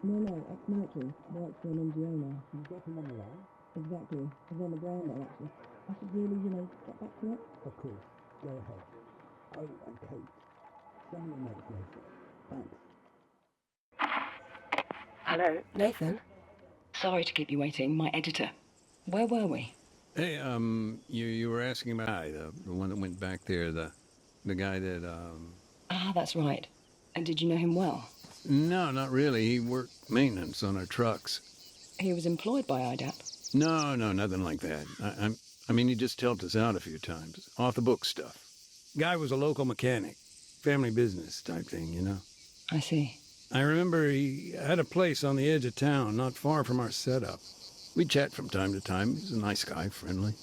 No, ex-military. Works for an NGO now. You got him on the line? Exactly. He's on the ground there, actually. I should really, get back to it. Of course. Go ahead. Oh, and Kate, send me a note later. Thanks. Hello, Nathan? Sorry to keep you waiting. My editor. Where were we? Hey, you were asking about the one that went back there, the guy that, Ah, that's right. And did you know him well? No, not really. He worked maintenance on our trucks. He was employed by IDAP. No, nothing like that. I mean, he just helped us out a few times. Off the book stuff. Guy was a local mechanic. Family business type thing, you know? I see. I remember he had a place on the edge of town, not far from our setup. We'd chat from time to time. He's a nice guy, friendly.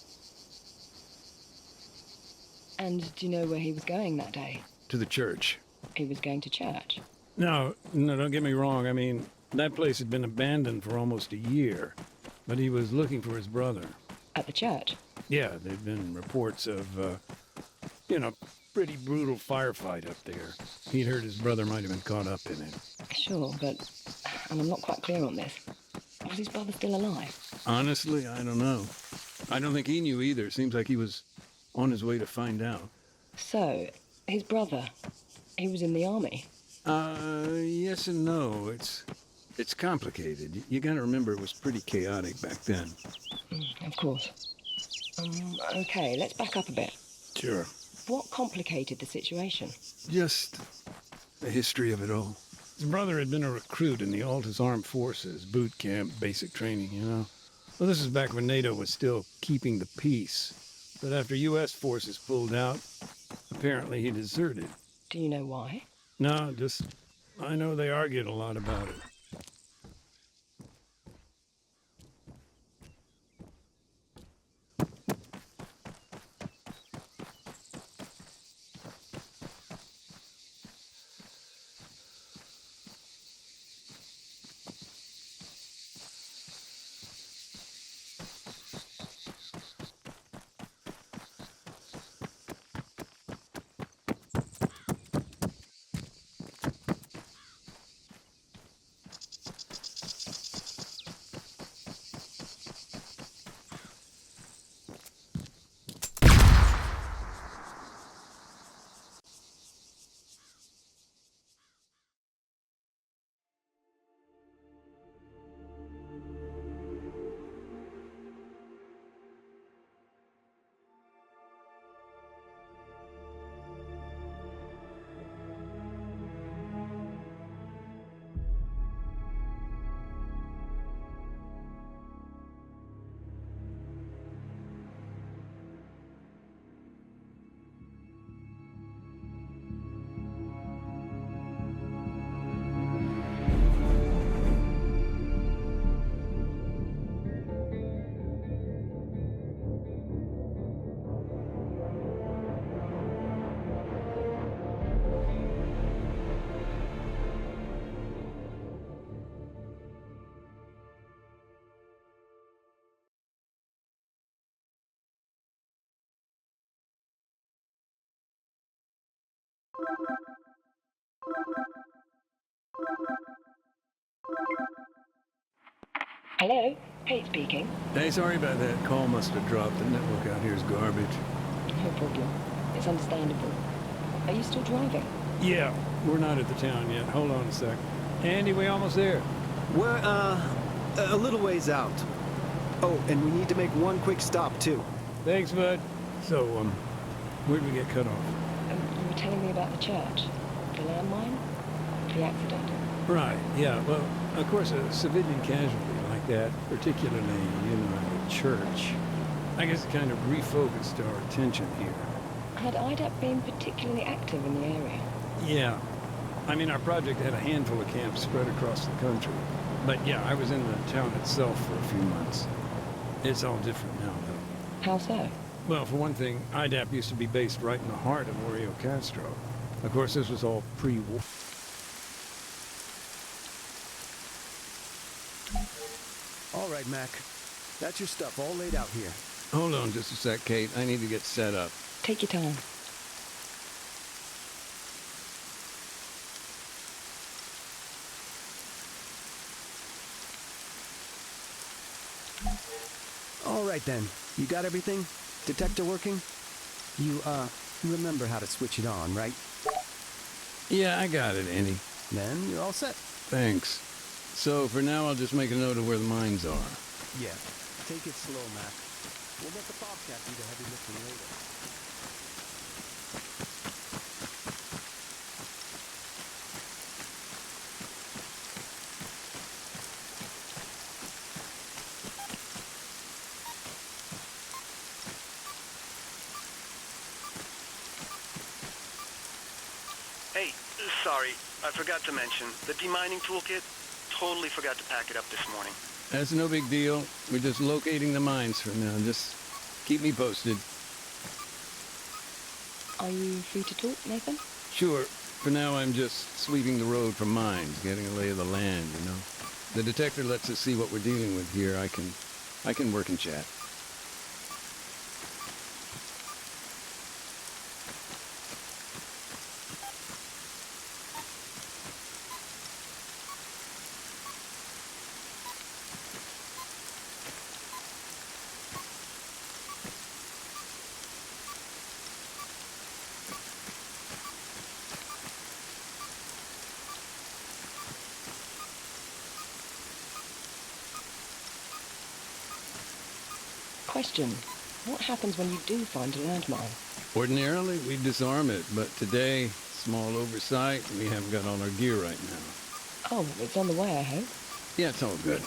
And do you know where he was going that day? To the church. He was going to church. No, don't get me wrong. I mean, that place had been abandoned for almost a year. But he was looking for his brother. At the church? Yeah, there'd been reports of, pretty brutal firefight up there. He'd heard his brother might have been caught up in it. Sure, but and I'm not quite clear on this. Was his brother still alive? Honestly, I don't know. I don't think he knew either. Seems like he was on his way to find out. So, his brother, he was in the army? Yes and no. It's complicated. You gotta remember it was pretty chaotic back then. Of course. Okay, let's back up a bit. Sure. What complicated the situation? Just the history of it all. His brother had been a recruit in the Alta's armed forces, boot camp, basic training, you know. Well, this is back when NATO was still keeping the peace. But after U.S. forces pulled out, apparently he deserted. Do you know why? No, just I know they argued a lot about it. Hello, Kate speaking. Hey, sorry about that. Call must have dropped. The network out here is garbage. No problem. It's understandable. Are you still driving? Yeah, we're not at the town yet. Hold on a sec. Andy, we almost there. We're, a little ways out. Oh, and we need to make one quick stop, too. Thanks, bud. So, where'd we get cut off? You were telling me about the church. The landmine? The accident? Right, yeah. Well, of course, a civilian casualty like that, particularly in a church, I guess it kind of refocused our attention here. Had IDAP been particularly active in the area? Yeah. I mean, our project had a handful of camps spread across the country. But yeah, I was in the town itself for a few months. It's all different now, though. How so? Well, for one thing, IDAP used to be based right in the heart of OREOKASTRO. Of course, this was all pre-war. All right, Mac. That's your stuff all laid out here. Hold on just a sec, Kate. I need to get set up. Take your time. All right then. You got everything? Detector working? You remember how to switch it on, right? Yeah, I got it, Andy. Then you're all set. Thanks. So for now, I'll just make a note of where the mines are. Yeah. Take it slow, Mac. We'll let the Bobcat do the heavy lifting later. Hey, sorry, I forgot to mention, the demining toolkit, totally forgot to pack it up this morning. That's no big deal. We're just locating the mines for now. Just keep me posted. Are you free to talk, Nathan? Sure. For now, I'm just sweeping the road for mines, getting a lay of the land, you know. The detector lets us see what we're dealing with here. I can work and chat. Question. What happens when you do find a landmine? Ordinarily, we disarm it, but today, small oversight, we haven't got all our gear right now. Oh, it's on the way, I hope. Yeah, it's all good.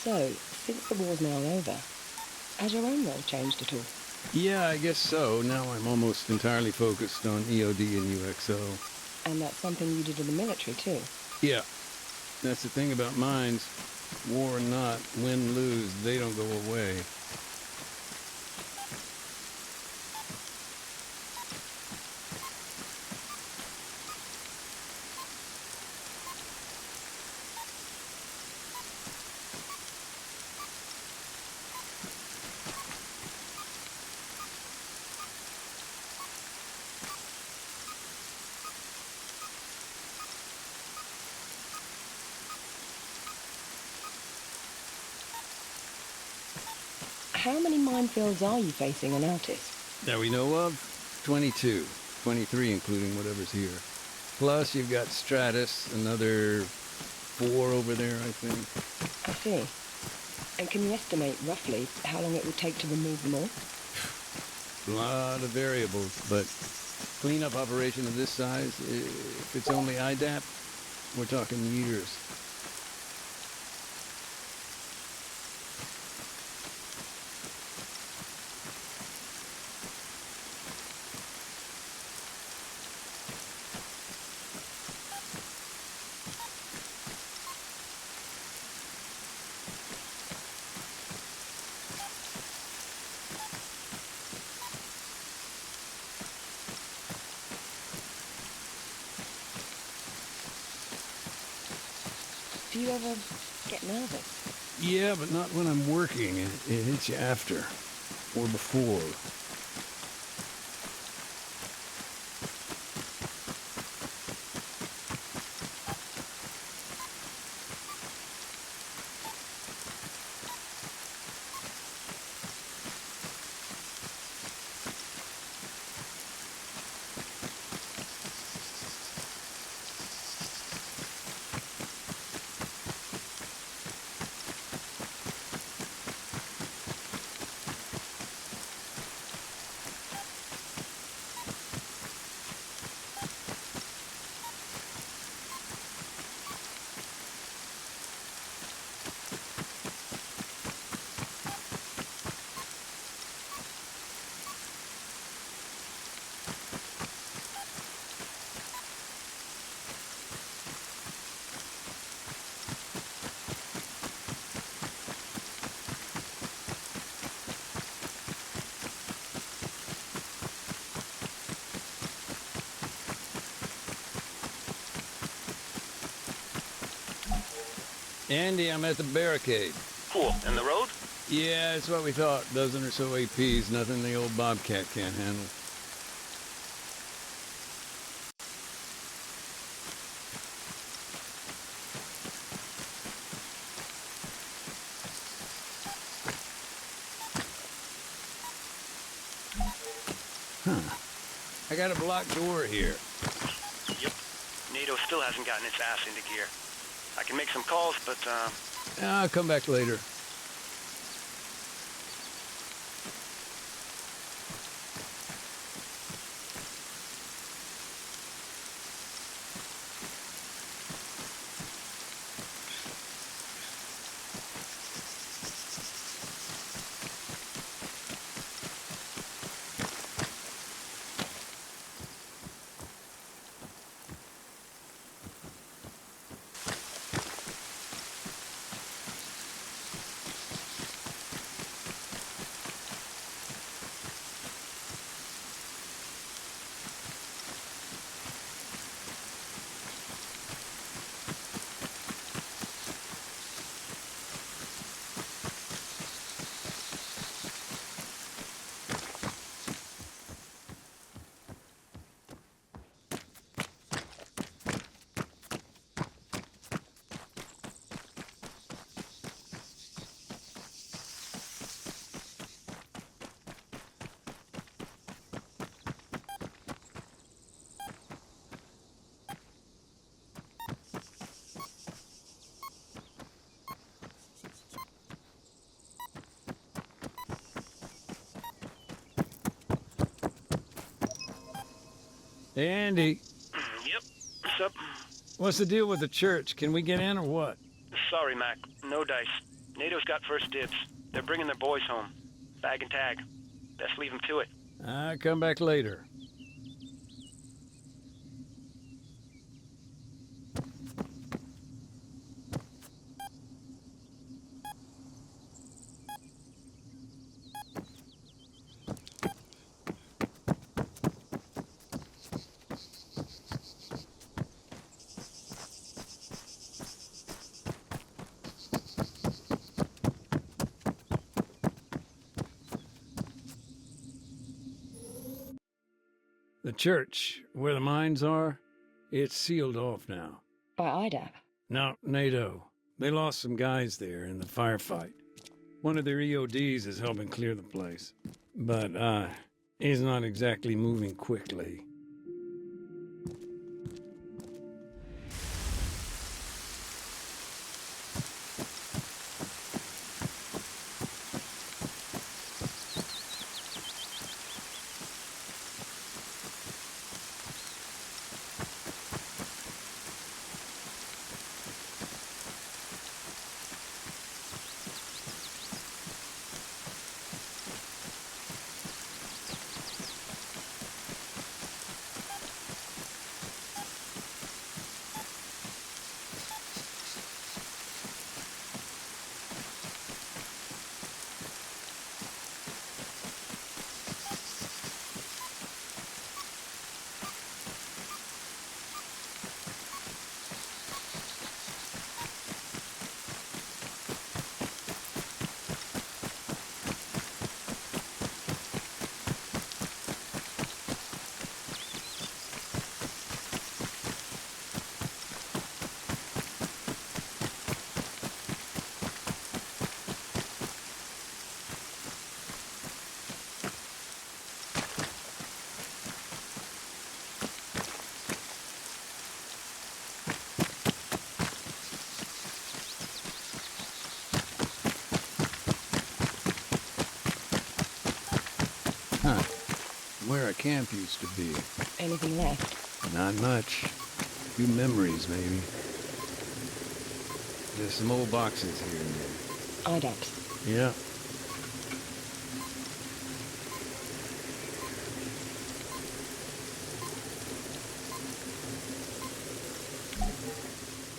So, since the war's now over, has your own role changed at all? Yeah, I guess so. Now I'm almost entirely focused on EOD and UXO. And that's something you did in the military, too? Yeah, that's the thing about mines. War or not, win, lose, they don't go away. How many minefields are you facing on Altis? That we know of, 22. 23 including whatever's here. Plus you've got Stratus, another 4 over there, I think. I see. And can you estimate, roughly, how long it would take to remove them all? A lot of variables, but cleanup operation of this size, if it's only IDAP, we're talking years. Do you ever get nervous? Yeah, but not when I'm working. It hits you after. Or before. Andy, I'm at the barricade. Cool. And the road? Yeah, it's what we thought. Dozen or so APs, nothing the old Bobcat can't handle. I got a blocked door here. Yep. NATO still hasn't gotten its ass into gear. I can make some calls, but, I'll come back later. Hey, Andy. Yep. What's up? What's the deal with the church? Can we get in or what? Sorry, Mac. No dice. NATO's got first dibs. They're bringing their boys home. Bag and tag. Best leave them to it. I'll come back later. The church, where the mines are, it's sealed off now. By IDAP. No, NATO. They lost some guys there in the firefight. One of their EODs is helping clear the place. But, he's not exactly moving quickly. Huh. Where our camp used to be. Anything left? Not much. A few memories, maybe. There's some old boxes here and there. IDAPs. Yeah.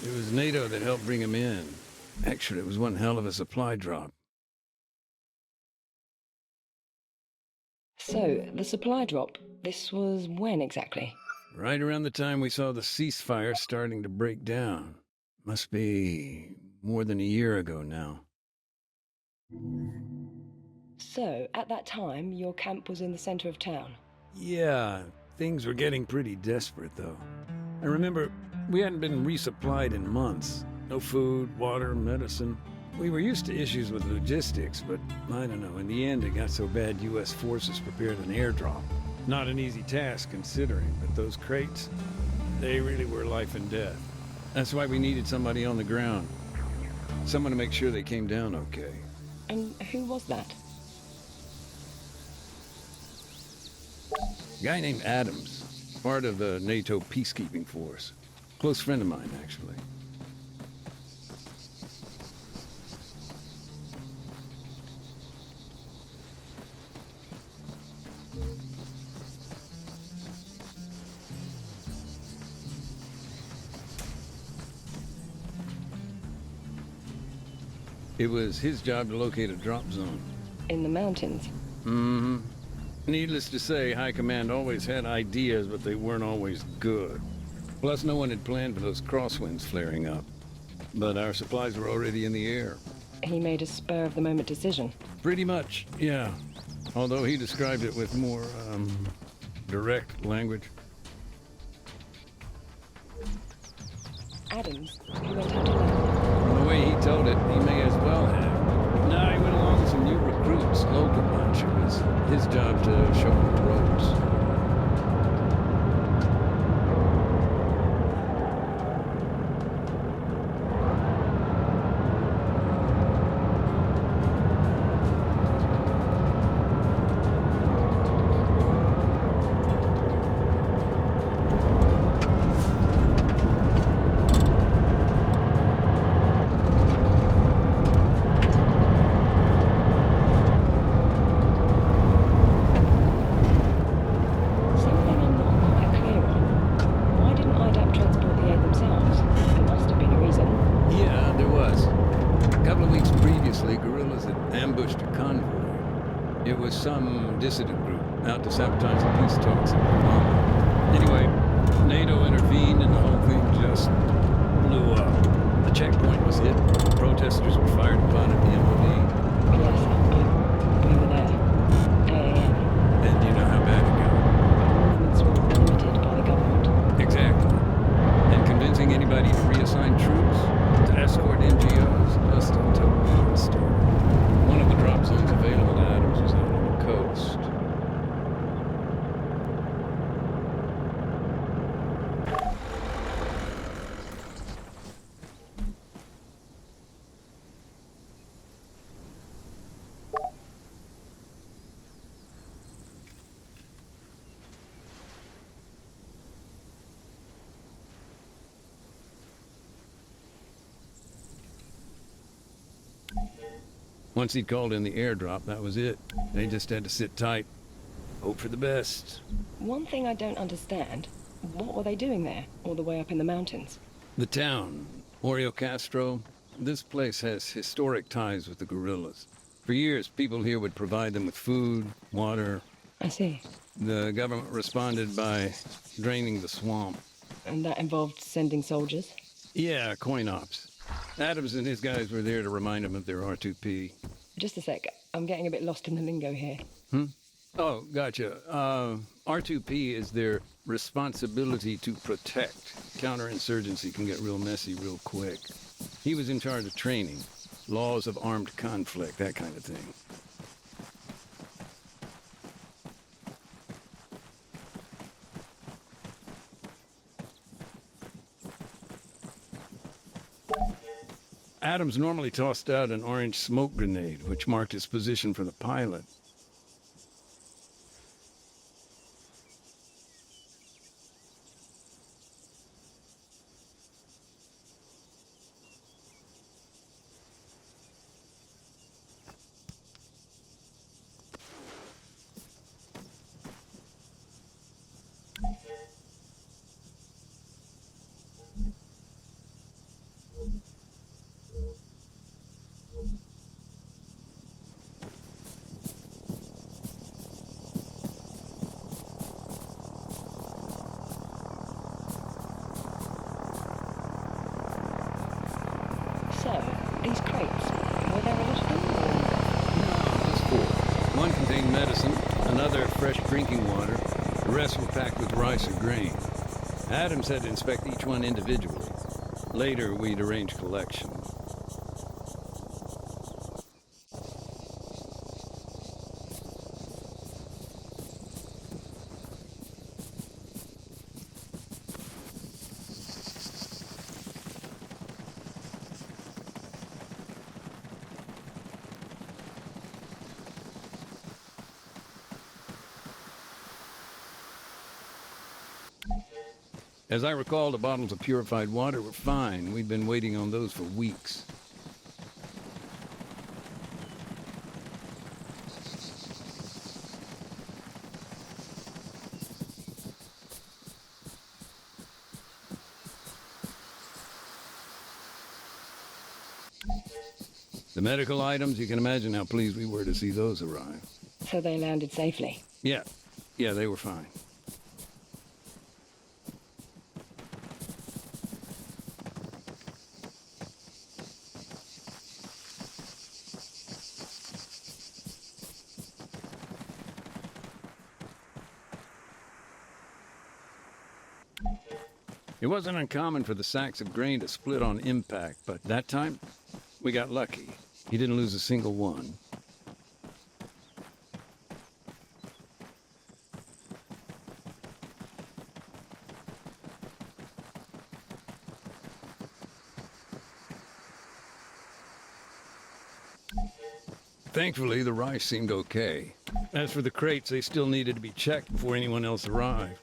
It was NATO that helped bring him in. Actually, it was one hell of a supply drop. So, the supply drop, this was when exactly? Right around the time we saw the ceasefire starting to break down. Must be more than a year ago now. So, at that time, your camp was in the center of town. Yeah, things were getting pretty desperate, though. I remember we hadn't been resupplied in months. No food, water, medicine. We were used to issues with logistics, but I don't know, in the end it got so bad U.S. forces prepared an airdrop. Not an easy task considering, but those crates, they really were life and death. That's why we needed somebody on the ground. Someone to make sure they came down okay. And who was that? A guy named Adams, part of the NATO peacekeeping force. Close friend of mine, actually. It was his job to locate a drop zone. In the mountains. Mm-hmm. Needless to say, High Command always had ideas, but they weren't always good. Plus, no one had planned for those crosswinds flaring up. But our supplies were already in the air. He made a spur-of-the-moment decision. Pretty much, yeah. Although he described it with more, direct language. Adams, who went out alone. From the way he told it, he may as well have. No, he went along with some new recruits, local bunch. It was his job to show them the ropes. Something I'm not quite clear on. Why didn't IDAP transport the aid themselves? There must have been a reason. Yeah, there was. A couple of weeks previously, guerrillas had ambushed a convoy. It was some dissident group out to sabotage the peace talks in Obama. Anyway, NATO intervened and the whole thing just blew up. The checkpoint was hit. Protesters were fired upon at the MOD. Yes, we were there. 8 a.m. And you know how bad it got. Movements were limited by the government. Exactly. And convincing anybody to reassign troops, to escort NGOs, just a total monster. One of the drop zones available to Adams was out on the coast. Once he'd called in the airdrop, that was it. They just had to sit tight, hope for the best. One thing I don't understand, what were they doing there, all the way up in the mountains? The town, OREOKASTRO, this place has historic ties with the guerrillas. For years, people here would provide them with food, water. I see. The government responded by draining the swamp. And that involved sending soldiers? Yeah, coin ops. Adams and his guys were there to remind them of their R2P. Just a sec, I'm getting a bit lost in the lingo here. Oh, gotcha. R2P is their responsibility to protect. Counterinsurgency can get real messy real quick. He was in charge of training, laws of armed conflict, that kind of thing. Adams normally tossed out an orange smoke grenade, which marked his position for the pilot. These crates, were there a lot of them? There's four. One contained medicine, another fresh drinking water. The rest were packed with rice or grain. Adams had to inspect each one individually. Later, we'd arrange collection. As I recall, the bottles of purified water were fine. We'd been waiting on those for weeks. The medical items, you can imagine how pleased we were to see those arrive. So they landed safely. Yeah, they were fine. It wasn't uncommon for the sacks of grain to split on impact, but that time, we got lucky. He didn't lose a single one. Thankfully, the rice seemed okay. As for the crates, they still needed to be checked before anyone else arrived.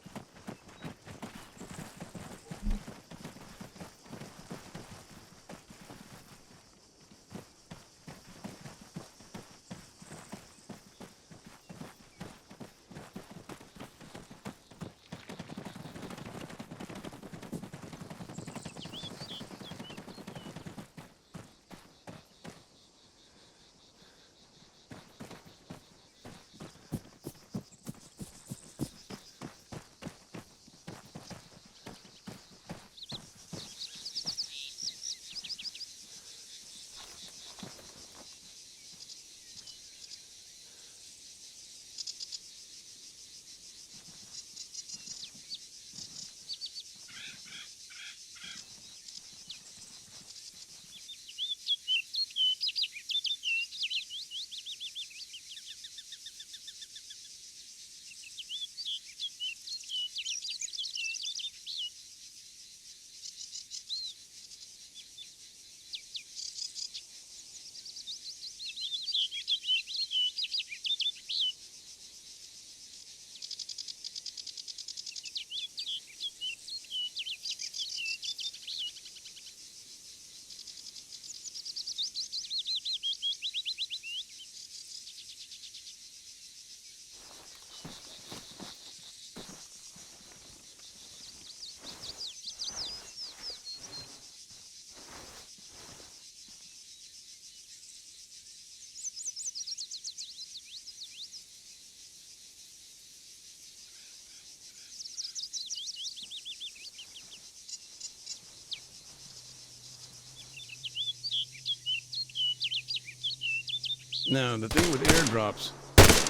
Now, the thing with airdrops,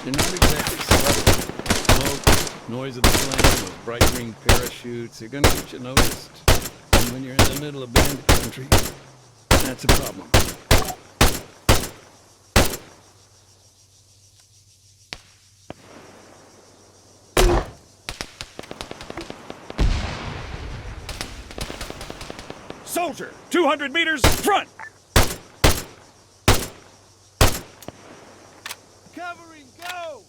they're not exactly subtle. Smoke, noise of the plane, those bright green parachutes, they're gonna get you noticed. And when you're in the middle of bandit country, that's a problem. Soldier, 200 meters, front! Covering, go!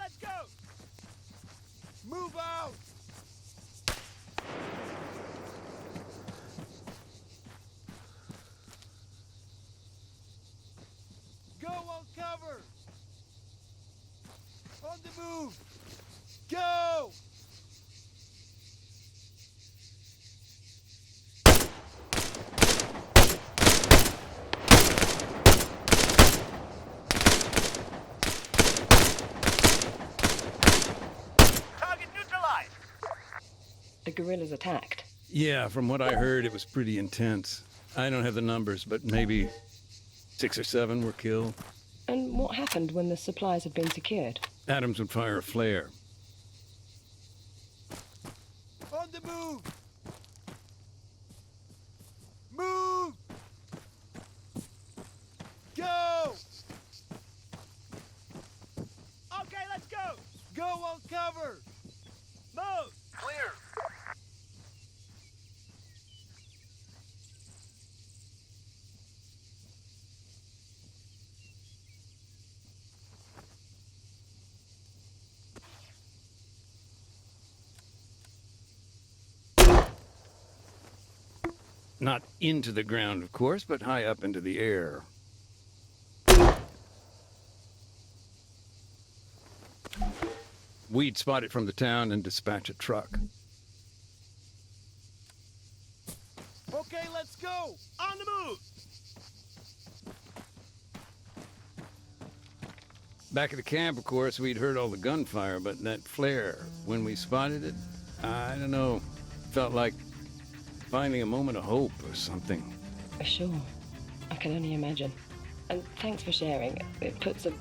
let's go! Move out! Go on cover! On the move! Go! Target neutralized! The guerrillas attacked. Yeah, from what I heard, it was pretty intense. I don't have the numbers, but maybe 6 or 7 were killed. And what happened when the supplies had been secured? Adams would fire a flare. On the move! Move! Go! Okay, let's go! Go on cover! Move! Clear! Not into the ground, of course, but high up into the air. We'd spot it from the town and dispatch a truck. Okay, let's go! On the move! Back at the camp, of course, we'd heard all the gunfire, but that flare, when we spotted it, I don't know, felt like finding a moment of hope or something. Sure. I can only imagine. And thanks for sharing. It puts a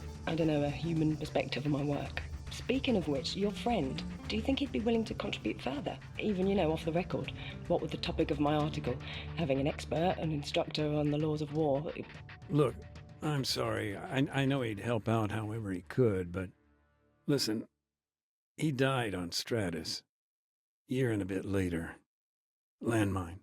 human perspective on my work. Speaking of which, your friend, do you think he'd be willing to contribute further? Even, off the record. What with the topic of my article, having an expert, an instructor on the laws of war. Look, I'm sorry. I know he'd help out however he could, but listen, he died on Stratus. Year and a bit later. Landmine.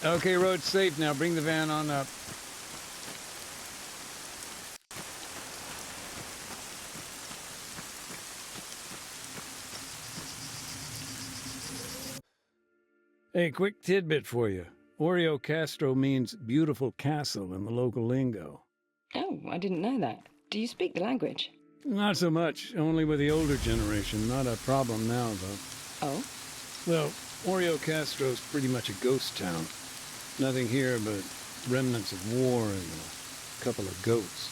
Okay, road's safe now. Bring the van on up. Hey, quick tidbit for you. OREOKASTRO means beautiful castle in the local lingo. Oh, I didn't know that. Do you speak the language? Not so much, only with the older generation. Not a problem now, though. Oh? Well, OREOKASTRO's pretty much a ghost town. Nothing here but remnants of war and a couple of goats.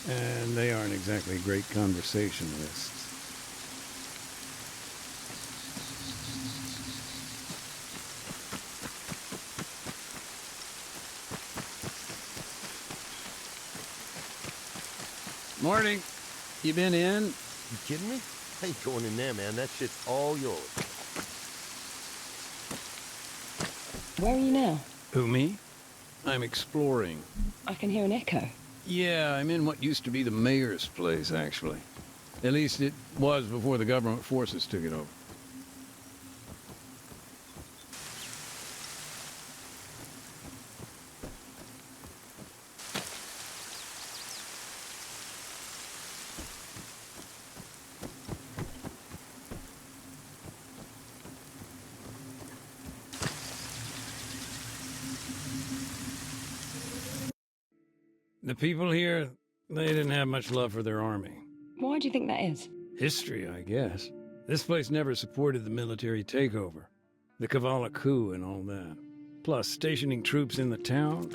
And they aren't exactly great conversationalists. Morning. You been in? You kidding me? I ain't going in there, man. That shit's all yours. Where are you now? Who, me? I'm exploring. I can hear an echo. Yeah, I'm in what used to be the mayor's place, actually. At least it was before the government forces took it over. The people here, they didn't have much love for their army. Why do you think that is? History, I guess. This place never supported the military takeover, the Kavala coup and all that. Plus, stationing troops in the town,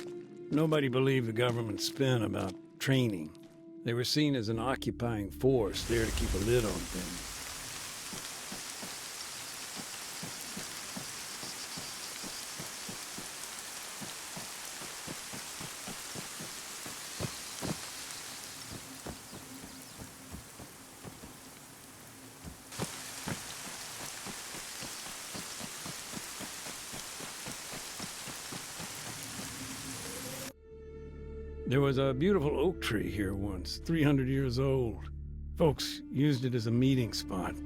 nobody believed the government's spin about training. They were seen as an occupying force there to keep a lid on things. There was a beautiful oak tree here once, 300 years old. Folks used it as a meeting spot.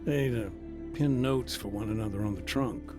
They'd pin notes for one another on the trunk.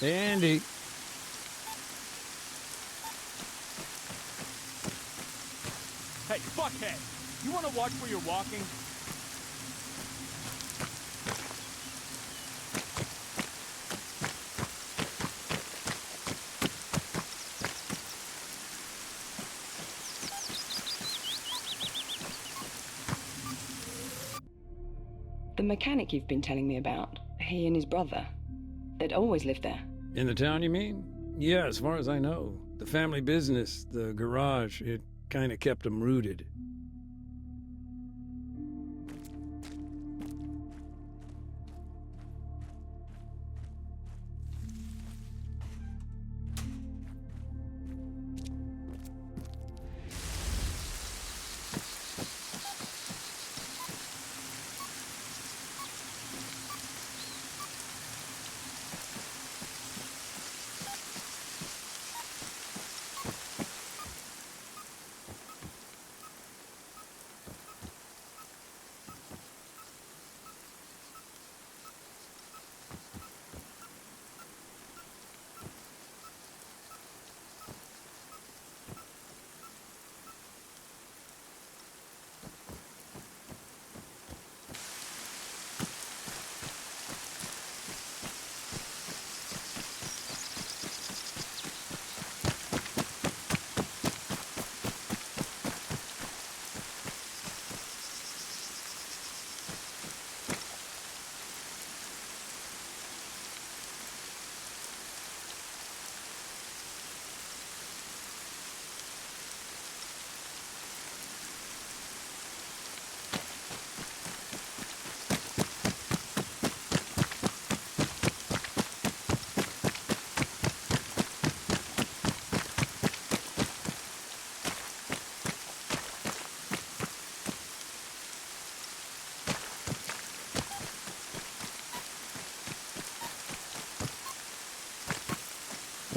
Andy. Hey, fuckhead! You wanna watch where you're walking? The mechanic you've been telling me about, he and his brother, they'd always lived there. In the town, you mean? Yeah, as far as I know. The family business, the garage, it kind of kept them rooted.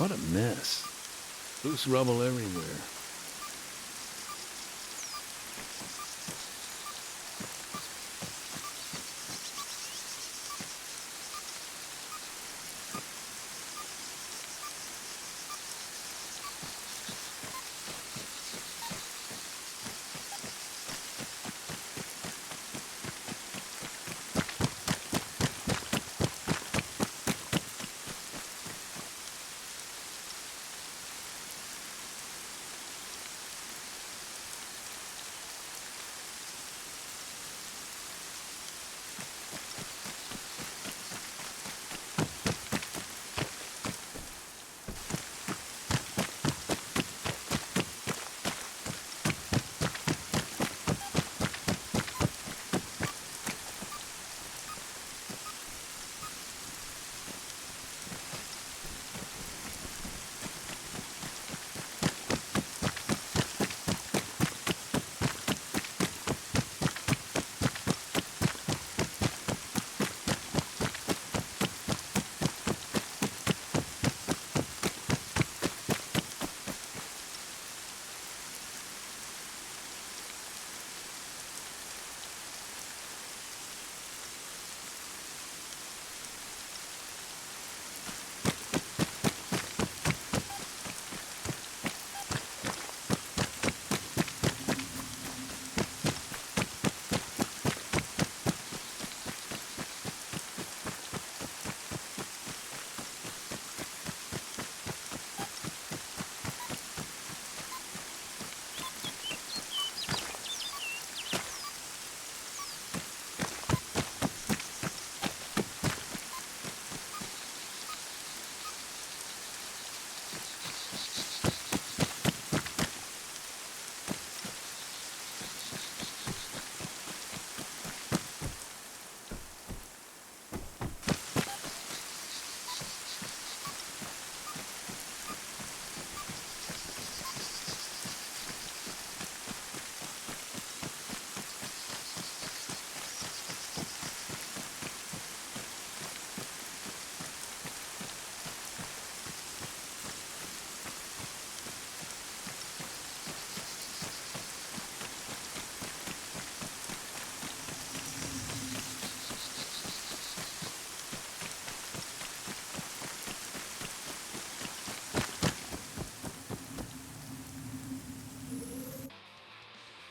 What a mess. Loose rubble everywhere.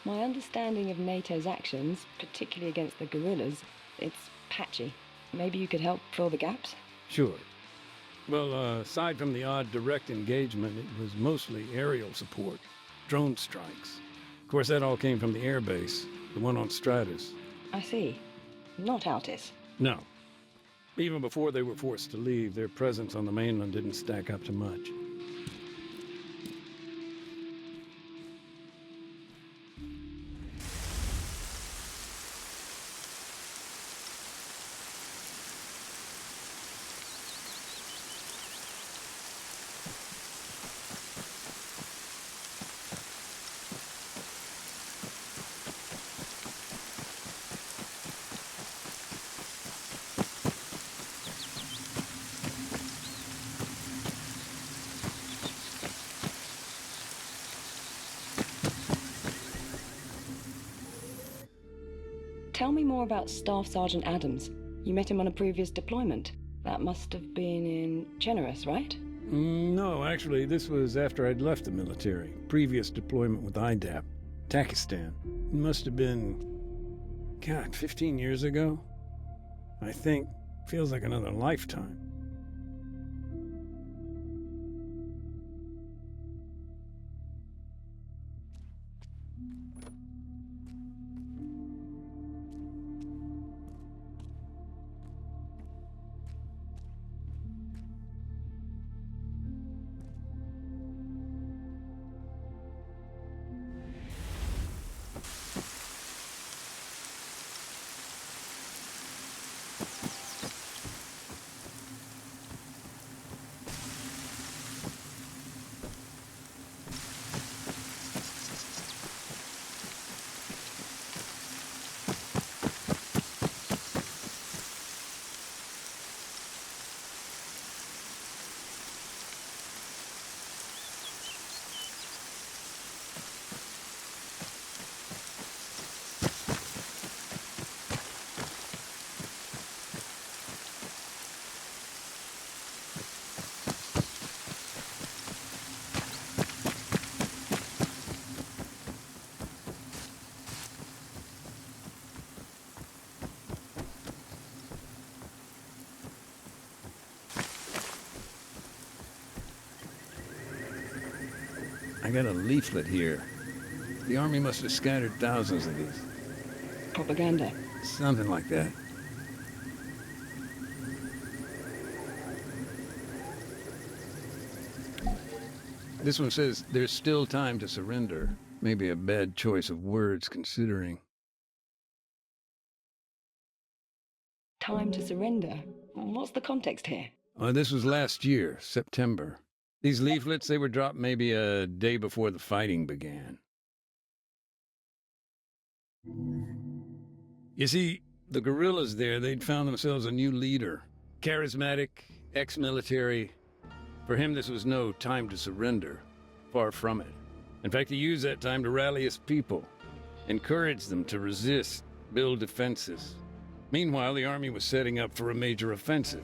My understanding of NATO's actions, particularly against the guerrillas, it's patchy. Maybe you could help fill the gaps? Sure. Well, aside from the odd direct engagement, it was mostly aerial support, drone strikes. Of course, that all came from the airbase, the one on Stratus. I see. Not Altis. No. Even before they were forced to leave, their presence on the mainland didn't stack up to much. Tell me more about Staff Sergeant Adams. You met him on a previous deployment. That must have been in Generous, right? No, actually, this was after I'd left the military. Previous deployment with IDAP, Pakistan. It must have been, 15 years ago? I think. Feels like another lifetime. I got a leaflet here. The Army must have scattered thousands of these. Propaganda. Something like that. This one says, there's still time to surrender. Maybe a bad choice of words considering. Time to surrender. What's the context here? This was last year, September. These leaflets, they were dropped maybe a day before the fighting began. You see, the guerrillas there, they'd found themselves a new leader. Charismatic, ex-military. For him, this was no time to surrender. Far from it. In fact, he used that time to rally his people, encourage them to resist, build defenses. Meanwhile, the Army was setting up for a major offensive.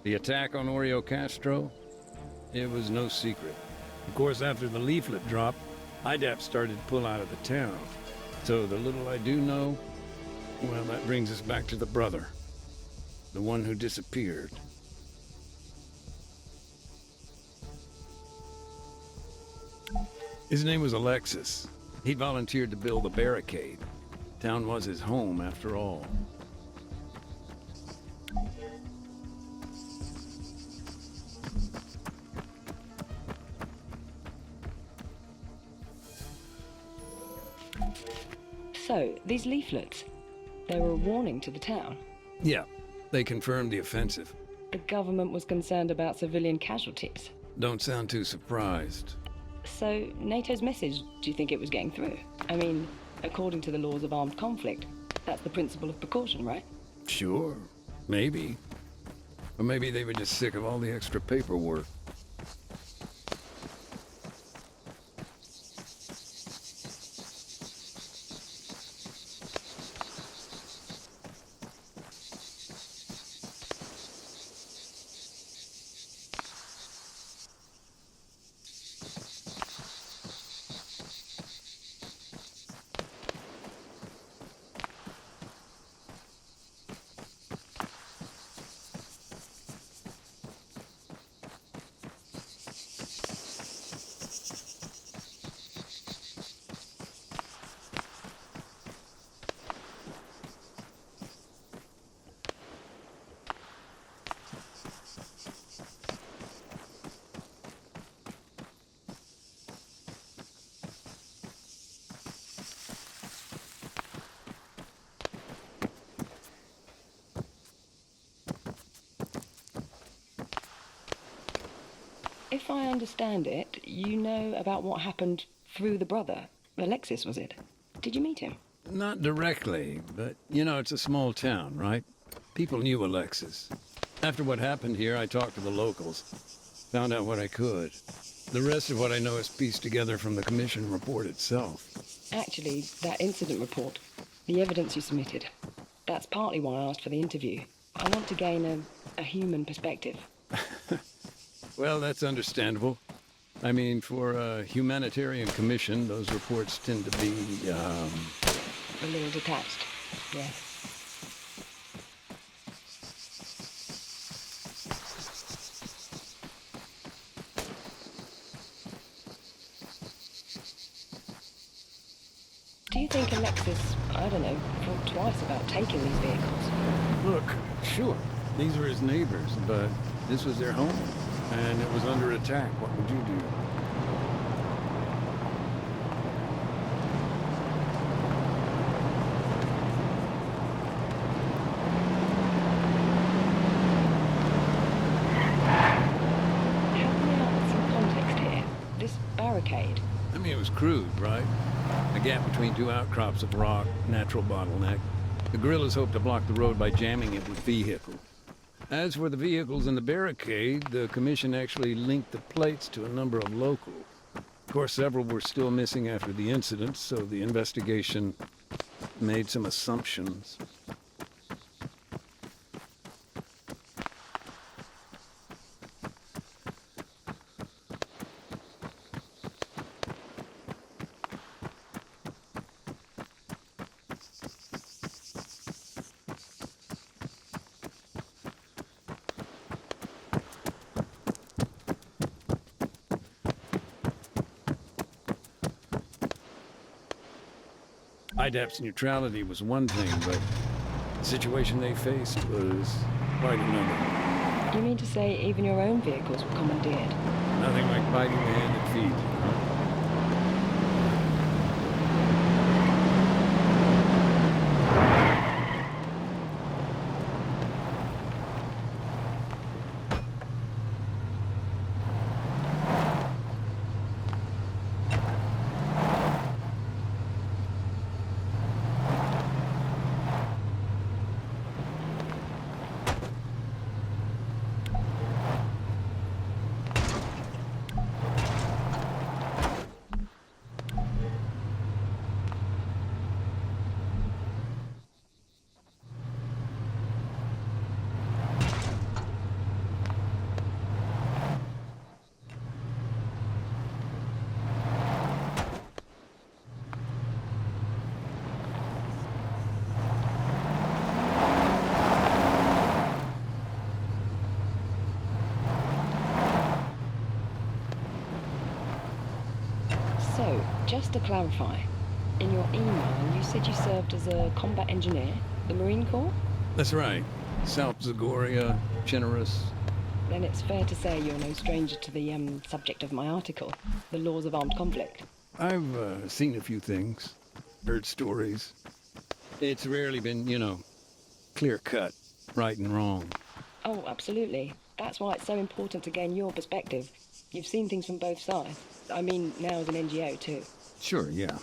The attack on OREOKASTRO? It was no secret. Of course, after the leaflet dropped, IDAP started to pull out of the town. So the little I do know, well, that brings us back to the brother. The one who disappeared. His name was Alexis. He volunteered to build a barricade. Town was his home, after all. So, these leaflets, they were a warning to the town. Yeah, they confirmed the offensive. The government was concerned about civilian casualties. Don't sound too surprised. So, NATO's message, do you think it was getting through? I mean, according to the laws of armed conflict, that's the principle of precaution, right? Sure, maybe. Or maybe they were just sick of all the extra paperwork. If I understand it, you know about what happened through the brother. Alexis, was it? Did you meet him? Not directly, but, it's a small town, right? People knew Alexis. After what happened here, I talked to the locals. Found out what I could. The rest of what I know is pieced together from the commission report itself. Actually, that incident report, the evidence you submitted, that's partly why I asked for the interview. I want to gain a human perspective. Well, that's understandable. I mean, for a humanitarian commission, those reports tend to be, A little detached, yes. Do you think Alexis, I don't know, thought twice about taking these vehicles? Look, sure, these were his neighbors, but this was their home, and it was under attack. What would you do? Help me out with some context here. This barricade. I mean, it was crude, right? A gap between two outcrops of rock, natural bottleneck. The guerrillas hoped to block the road by jamming it with vehicles. As for the vehicles in the barricade, the commission actually linked the plates to a number of locals. Of course, several were still missing after the incident, so the investigation made some assumptions. IDAP's neutrality was one thing, but the situation they faced was quite another. You mean to say even your own vehicles were commandeered? Nothing like biting the hand that feeds you, huh? So, just to clarify, in your email you said you served as a combat engineer, the Marine Corps? That's right. South Zagoria, generous. Then it's fair to say you're no stranger to the subject of my article, the laws of armed conflict. I've seen a few things, heard stories. It's rarely been, clear-cut, right and wrong. Oh, absolutely. That's why it's so important to gain your perspective. You've seen things from both sides. I mean, now as an NGO, too. Sure, yeah.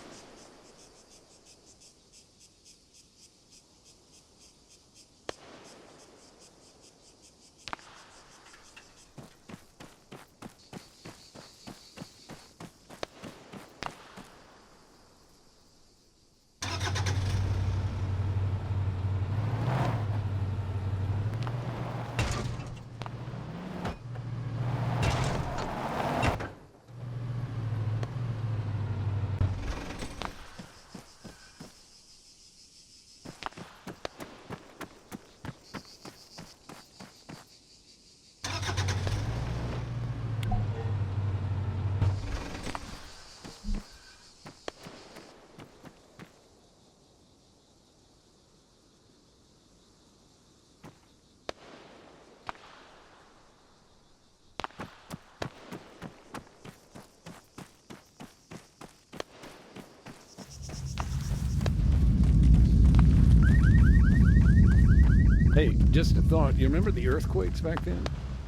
Hey, just a thought. You remember the earthquakes back then?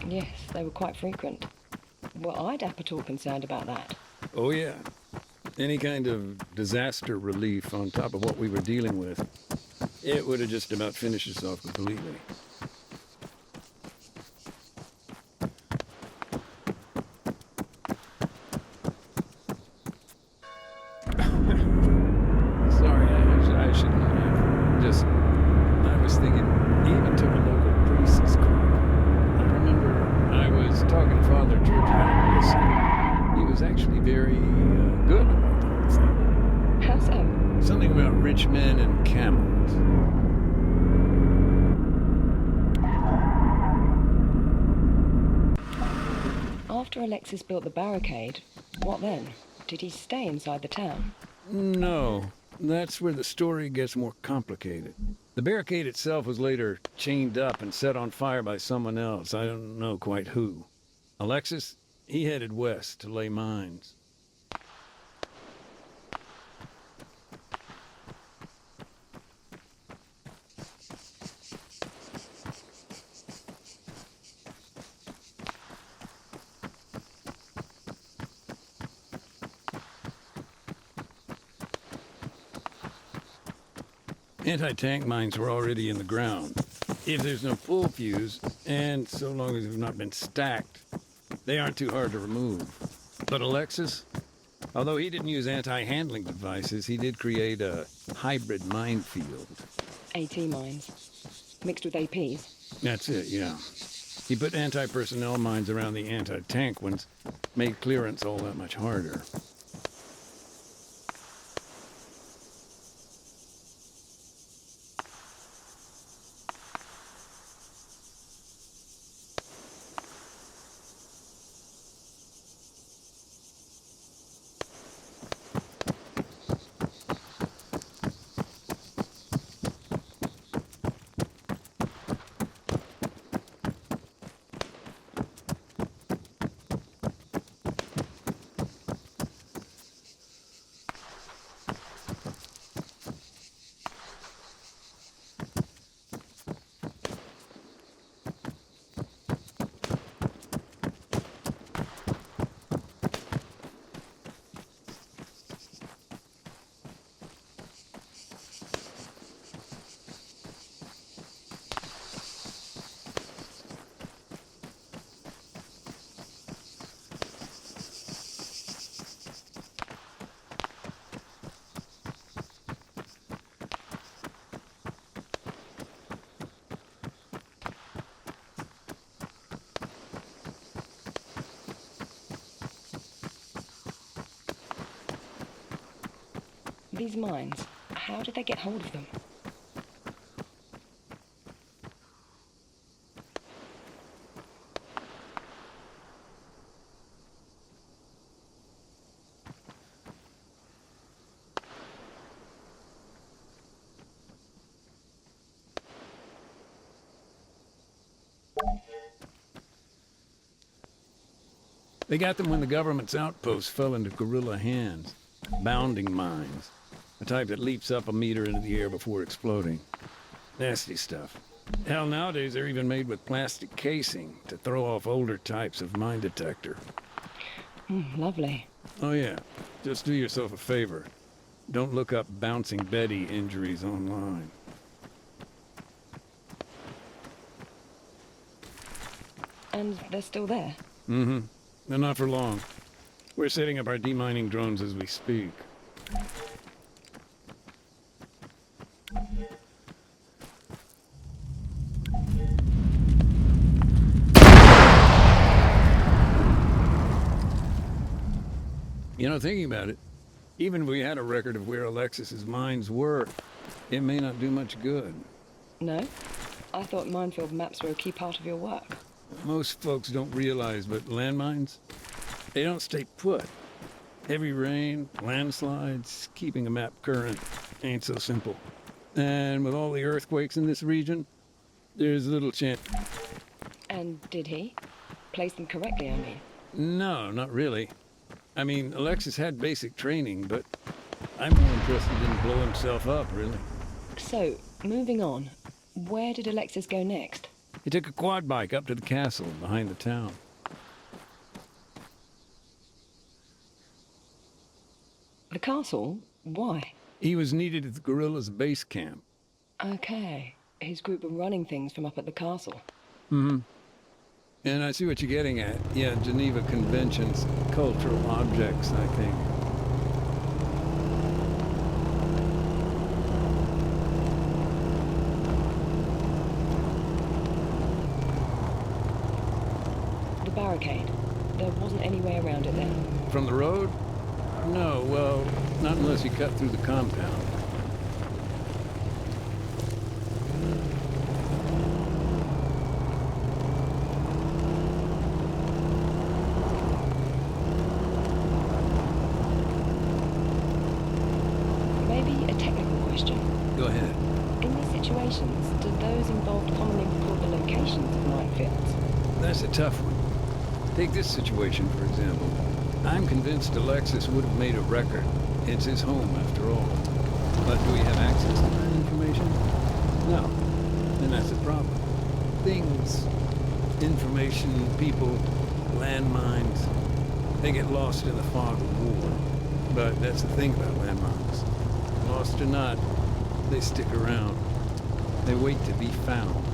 Yes, they were quite frequent. Well, I'd at all concerned about that. Oh, yeah. Any kind of disaster relief on top of what we were dealing with, it would have just about finished us off completely. Sorry, I shouldn't have. Just, I was thinking, he even took a local priest's call. I remember I was talking to Father Georgianus. He was actually very good about the whole thing. How so? Something about rich men and camels. After Alexis built the barricade, what then? Did he stay inside the town? No, that's where the story gets more complicated. The barricade itself was later chained up and set on fire by someone else. I don't know quite who. Alexis, he headed west to lay mines. Anti-tank mines were already in the ground. If there's no full fuse, and so long as they've not been stacked, they aren't too hard to remove. But Alexis, although he didn't use anti-handling devices, he did create a hybrid minefield. AT mines. Mixed with APs. That's it, yeah. He put anti-personnel mines around the anti-tank ones, made clearance all that much harder. These mines, how did they get hold of them? They got them when the government's outposts fell into guerrilla hands. Bounding mines. A type that leaps up a meter into the air before exploding. Nasty stuff. Hell, nowadays they're even made with plastic casing to throw off older types of mine detector. Lovely. Oh yeah, just do yourself a favor. Don't look up Bouncing Betty injuries online. And they're still there? Mm-hmm. And not for long. We're setting up our demining drones as we speak. You know, thinking about it, even if we had a record of where Alexis's mines were, it may not do much good. No? I thought minefield maps were a key part of your work. Most folks don't realize, but landmines, they don't stay put. Heavy rain, landslides, keeping a map current ain't so simple. And with all the earthquakes in this region, there's little chance. And did he? Place them correctly, I mean. No, not really. I mean, Alexis had basic training, but I'm more interested in blow himself up, really. So, moving on, where did Alexis go next? He took a quad bike up to the castle behind the town. The castle? Why? He was needed at the guerrillas' base camp. Okay. His group were running things from up at the castle. Mm-hmm. And I see what you're getting at. Yeah, Geneva Conventions, cultural objects, I think. The barricade. There wasn't any way around it then. From the road? No, well, not unless you cut through the compound. Maybe a technical question. Go ahead. In these situations, do those involved commonly record the locations of minefields? That's a tough one. Take this situation, for example. I'm convinced Alexis would have made a record. It's his home, after all. But do we have access to that information? No. Then that's a problem. Things, information, people, landmines, they get lost in the fog of war. But that's the thing about landmines. Lost or not, they stick around. They wait to be found.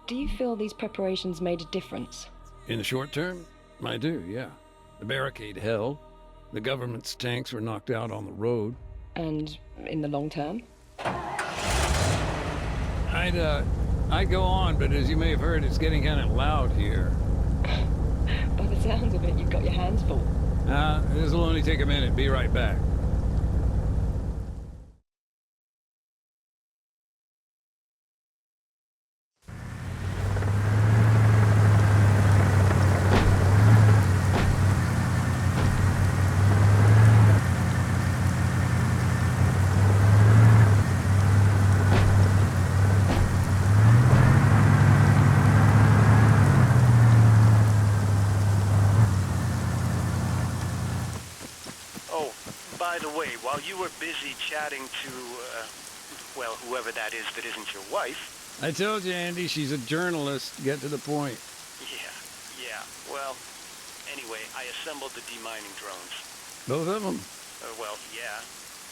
Do you feel these preparations made a difference? In the short term, I do, yeah. The barricade held. The government's tanks were knocked out on the road. And in the long term? I'd go on, but as you may have heard, it's getting kind of loud here. By the sounds of it, you've got your hands full. This'll only take a minute. Be right back. By the way, while you were busy chatting to, well, whoever that isn't your wife... I told you, Andy, she's a journalist. Get to the point. Yeah. Well, anyway, I assembled the demining drones. Both of them? Well, yeah.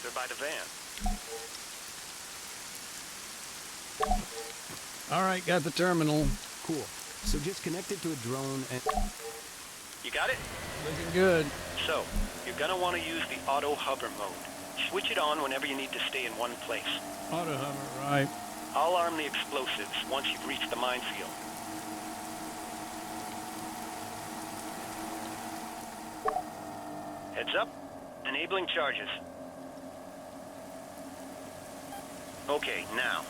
They're by the van. All right, got the terminal. Cool. So just connect it to a drone and... You got it? Looking good. So, you're gonna want to use the auto hover mode. Switch it on whenever you need to stay in one place. Auto hover, right. I'll arm the explosives once you've reached the minefield. Heads up. Enabling charges. Okay, now,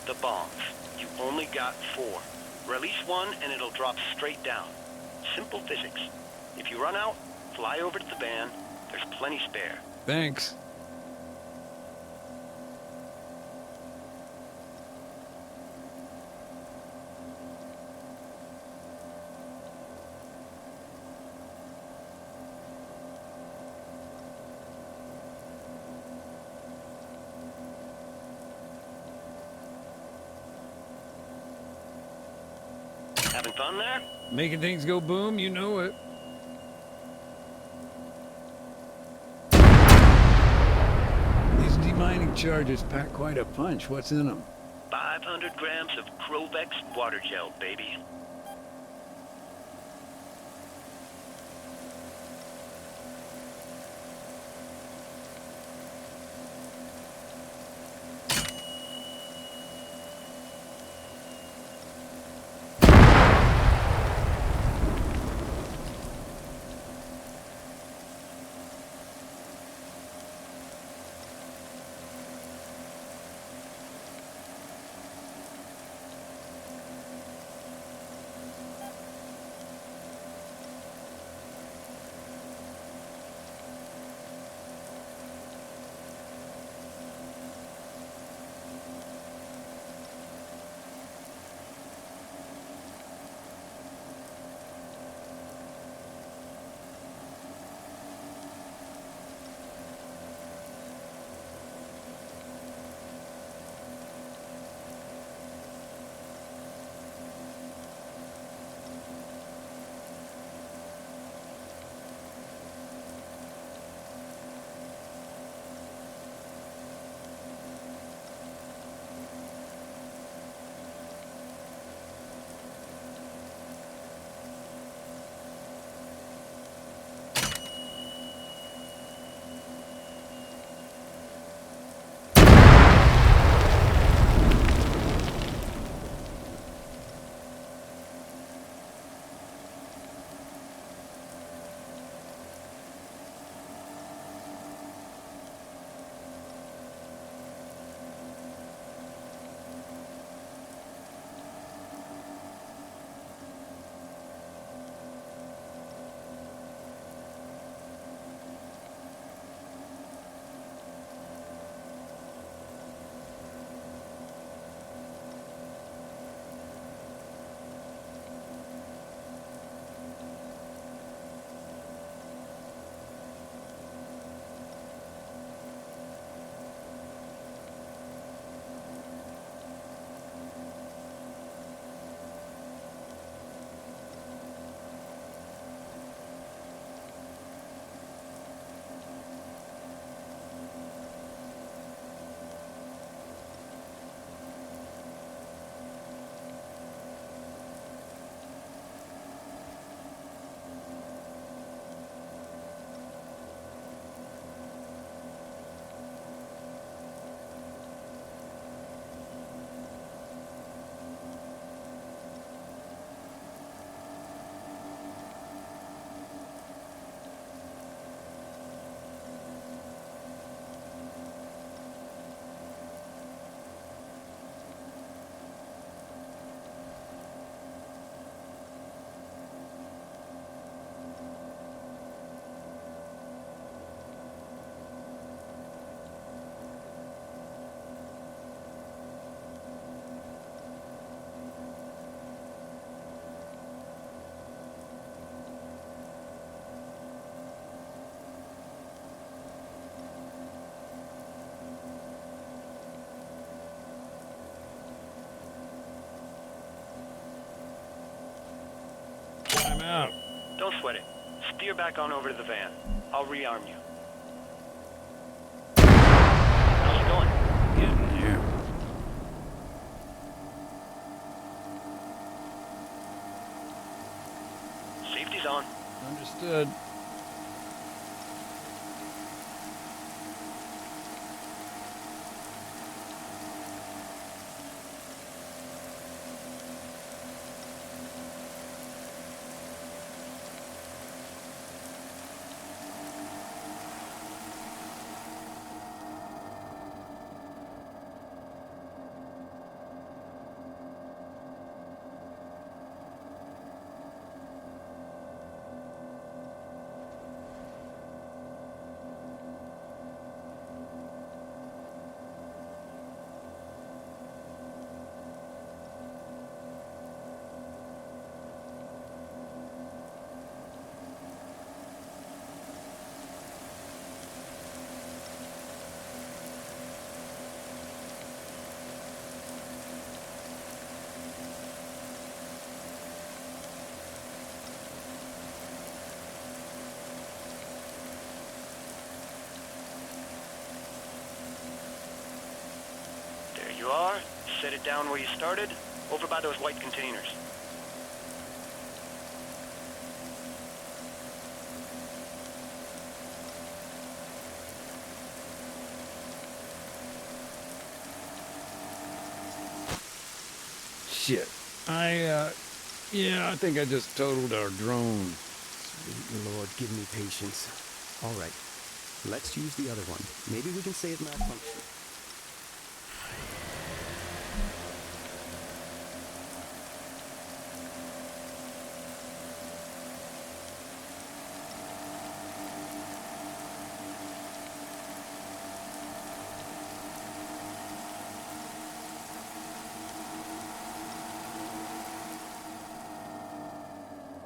the bombs. You only got 4. Release one and it'll drop straight down. Simple physics. If you run out, fly over to the van. There's plenty spare. Thanks. Having fun there? Making things go boom, you know it. These demining charges pack quite a punch. What's in them? 500 grams of Crovex water gel, baby. I'm out. Don't sweat it. Steer back on over to the van. I'll rearm you. How's it going? Getting there. Safety's on. Understood. car, set it down where you started, over by those white containers. Shit. Yeah, I think I just totaled our drone. Sweet Lord, give me patience. All right, let's use the other one. Maybe we can say it malfunctioned.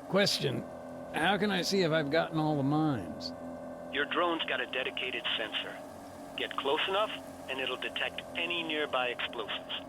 Question, how can I see if I've gotten all the mines? Your drone's got a dedicated sensor. Get close enough, and it'll detect any nearby explosives.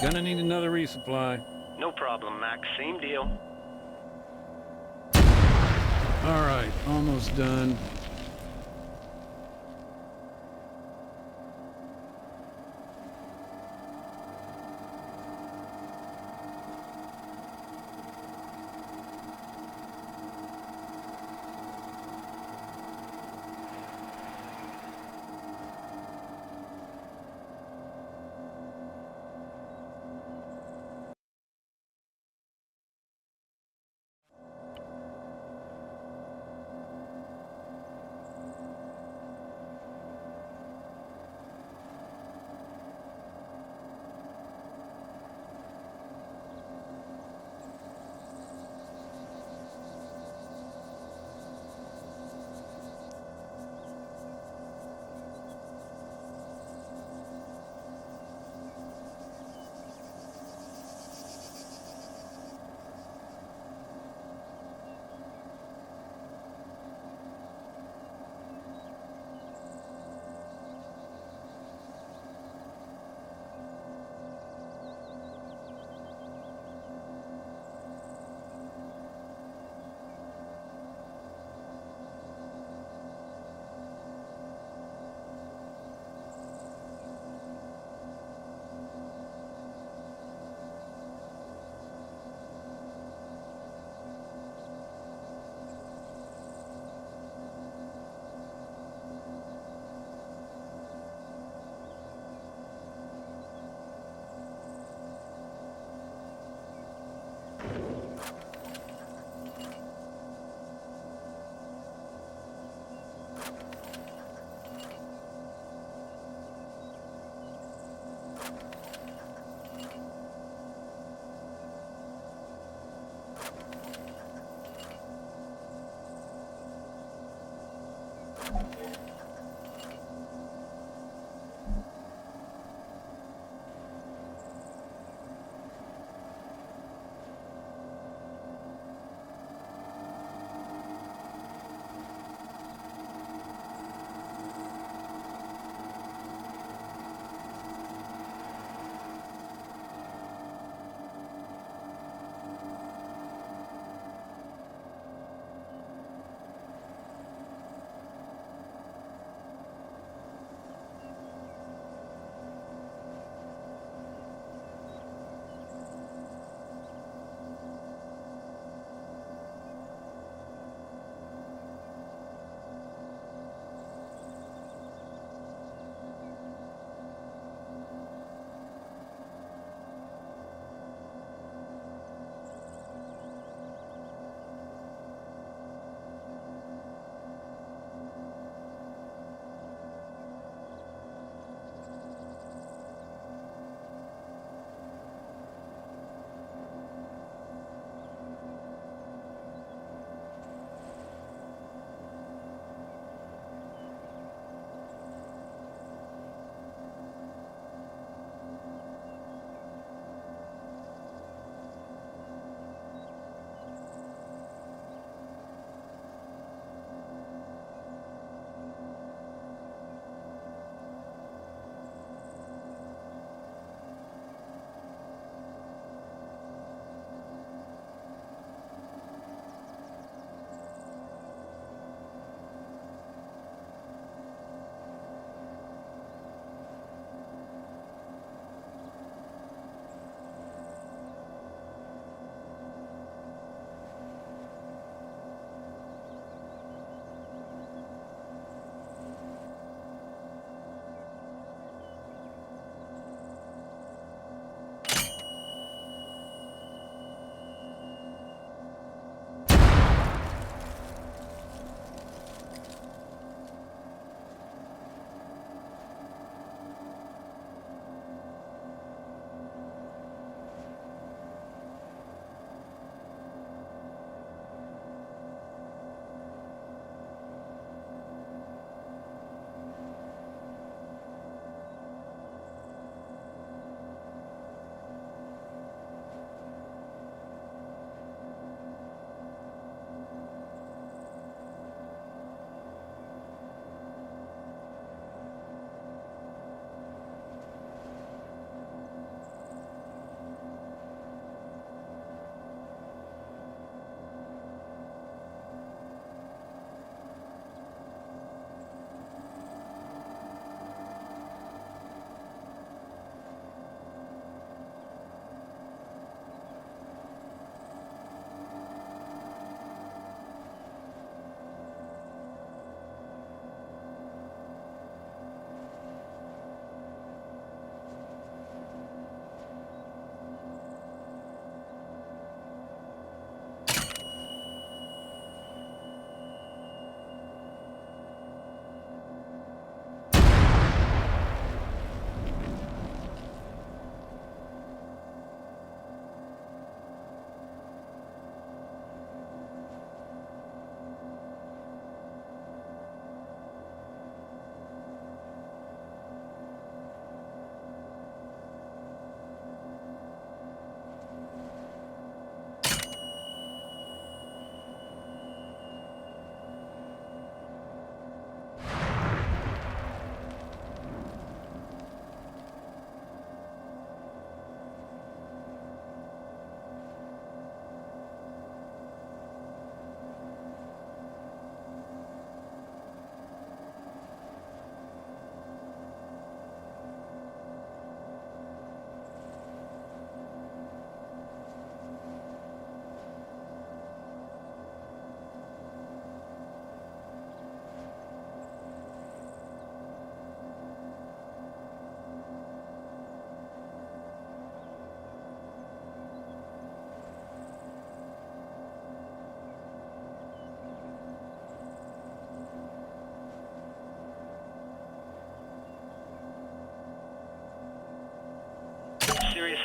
Gonna need another resupply. No problem, Max. Same deal. All right, almost done.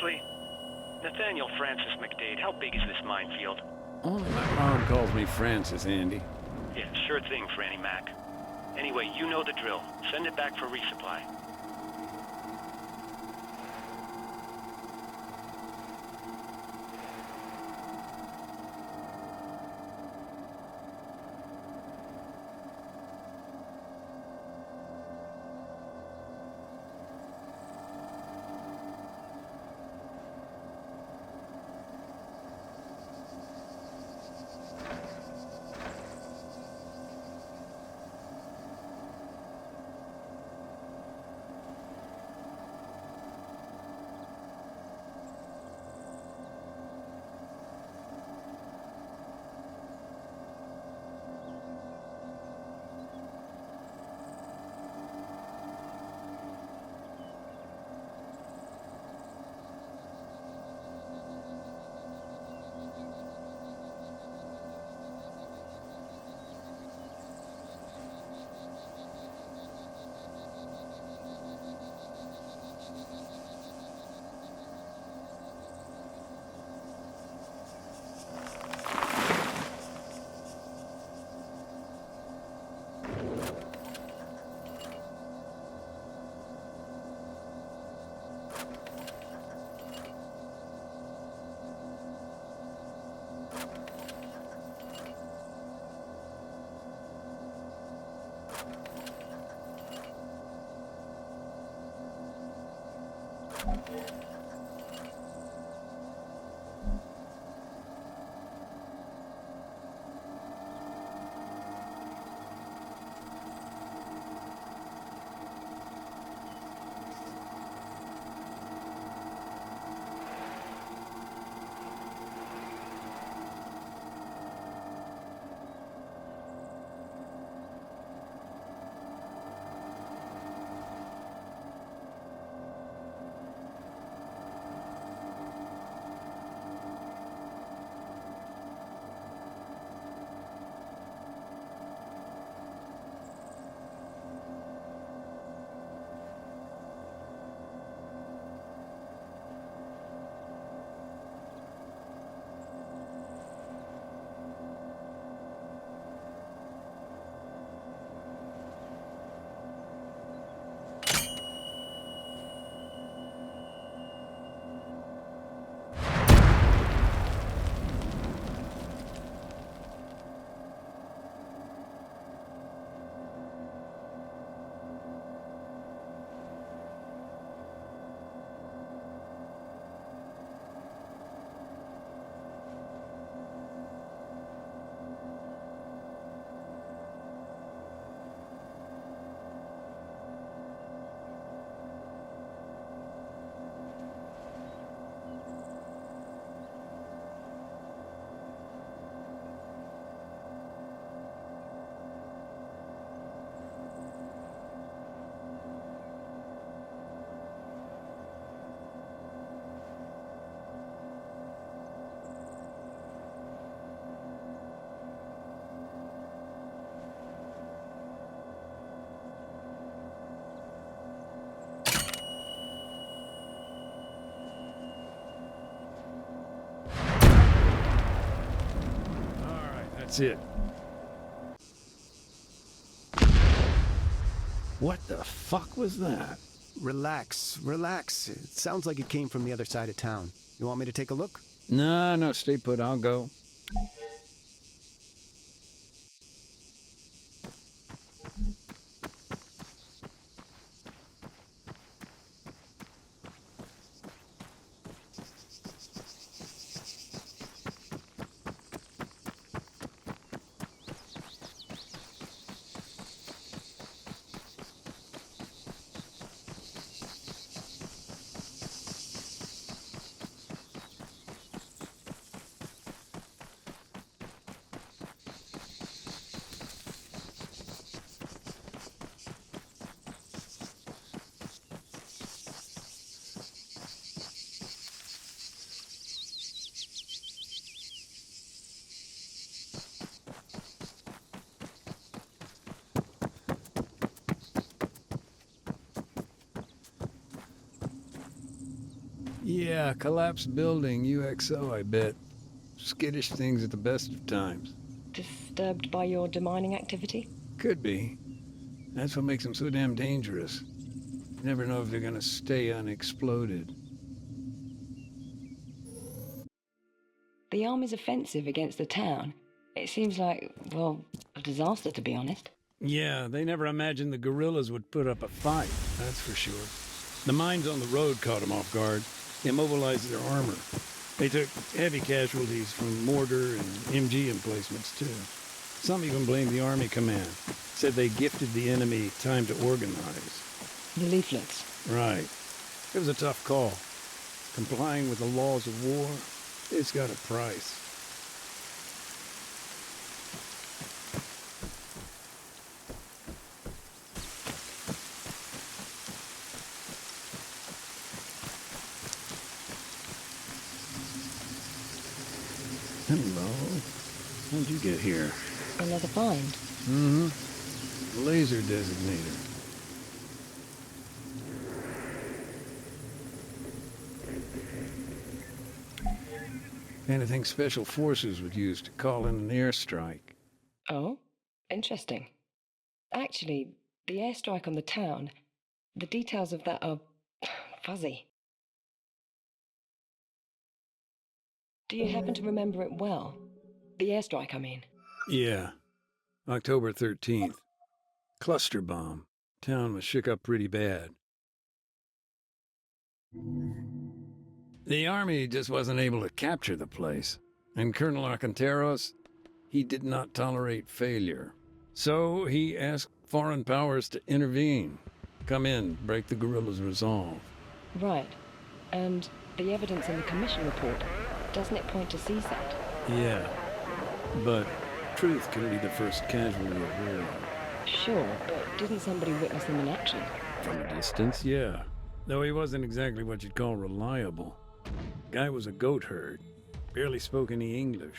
seriously? Nathaniel Francis McDade, how big is this minefield? Only my mom calls me Francis, Andy. Yeah, sure thing, Franny Mac. Anyway, you know the drill. Send it back for resupply. That's it. What the fuck was that? Relax, relax. It sounds like it came from the other side of town. You want me to take a look? No, stay put. I'll go. Yeah, collapsed building, UXO, I bet. Skittish things at the best of times. Disturbed by your demining activity? Could be. That's what makes them so damn dangerous. You never know if they're gonna stay unexploded. The Army's offensive against the town. It seems like, well, a disaster, to be honest. Yeah, they never imagined the guerrillas would put up a fight, that's for sure. The mines on the road caught them off guard, immobilized their armor. They took heavy casualties from mortar and MG emplacements, too. Some even blamed the Army command. Said they gifted the enemy time to organize. The leaflets. Right. It was a tough call. Complying with the laws of war, it's got a price. Hello. How'd you get here? Another find. Mm-hmm. Laser designator. Anything Special Forces would use to call in an airstrike. Oh, interesting. Actually, the airstrike on the town, the details of that are fuzzy. Do you happen to remember it well? The airstrike, I mean. Yeah. October 13th. Cluster bomb. Town was shook up pretty bad. The Army just wasn't able to capture the place. And Colonel Arcanteros, he did not tolerate failure. So he asked foreign powers to intervene. Come in, break the guerrillas' resolve. Right. And the evidence in the commission report, doesn't it point to CSAT? Yeah. But truth can be the first casualty of war. Sure, but didn't somebody witness them in action? From a distance, yeah. Though he wasn't exactly what you'd call reliable. Guy was a goat herd. Barely spoke any English.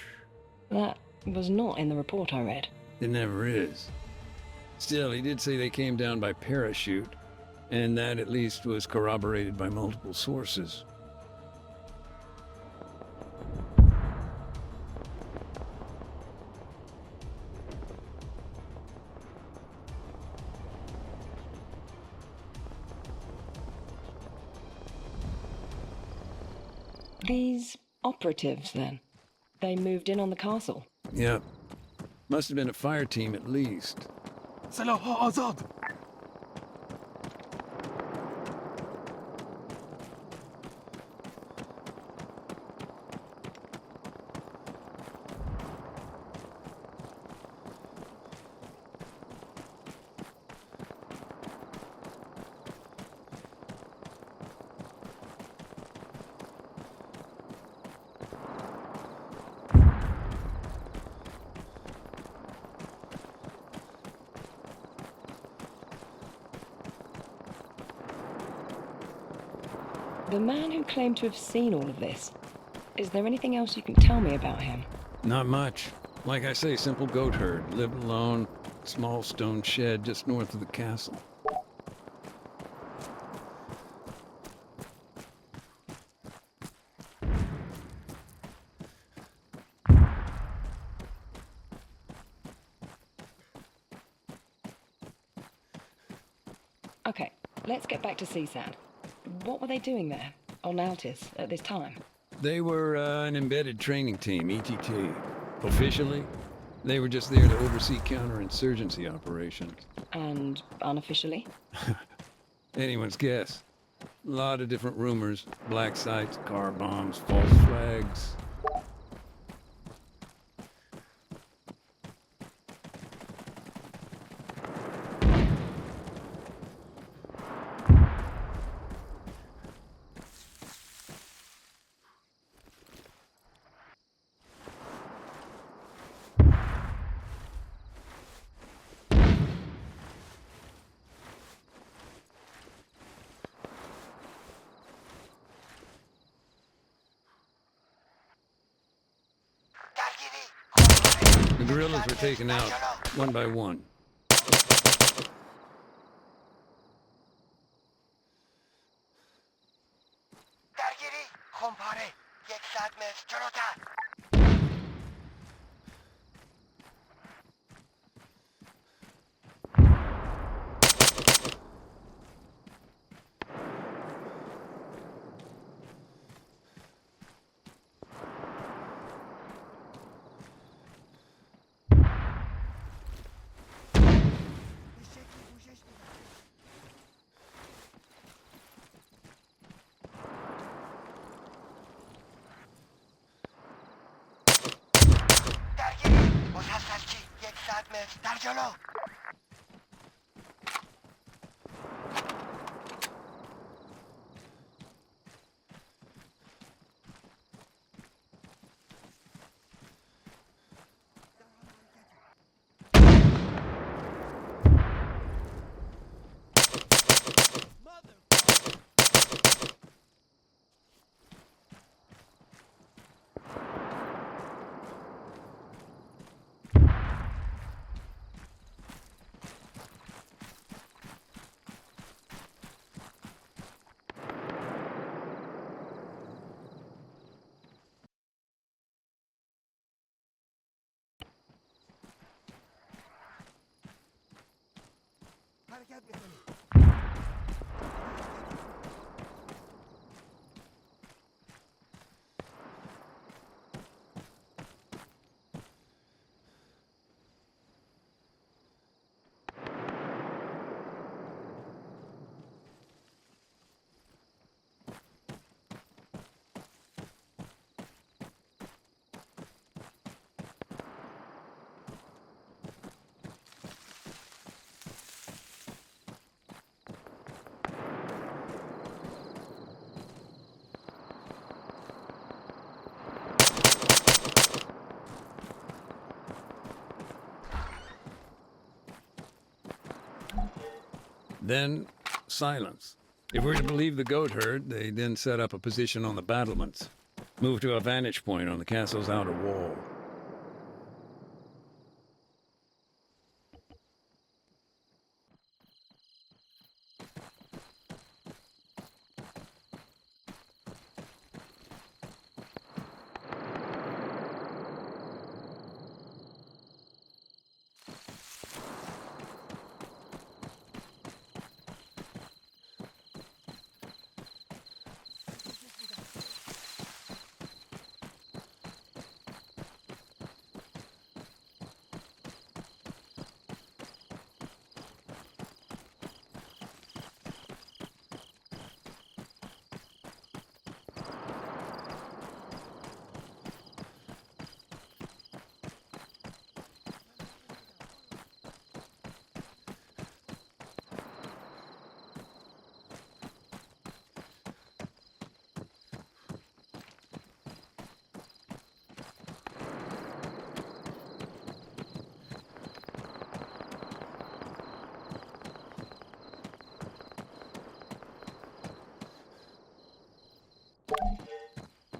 That was not in the report I read. It never is. Still, he did say they came down by parachute, and that at least was corroborated by multiple sources. These operatives, then? They moved in on the castle? Yep. Must have been a fire team at least. سلاح آزاد. The man who claimed to have seen all of this, is there anything else you can tell me about him? Not much. Like I say, simple goat herd. Lived alone. Small stone shed just north of the castle. Okay, let's get back to CSAT. What were they doing there, on Altis, at this time? They were an embedded training team, ETT. Officially, they were just there to oversee counterinsurgency operations. And unofficially? Anyone's guess. A lot of different rumors. Black sites, car bombs, false flags. The guerrillas were taken out, one by one. درگیری خمپاره 100 متر جلوتر. درگیری مسلسلچی 100 متر در جلو. حرکت میکنی. Then, silence. If we're to believe the goat herd, they then set up a position on the battlements, moved to a vantage point on the castle's outer wall.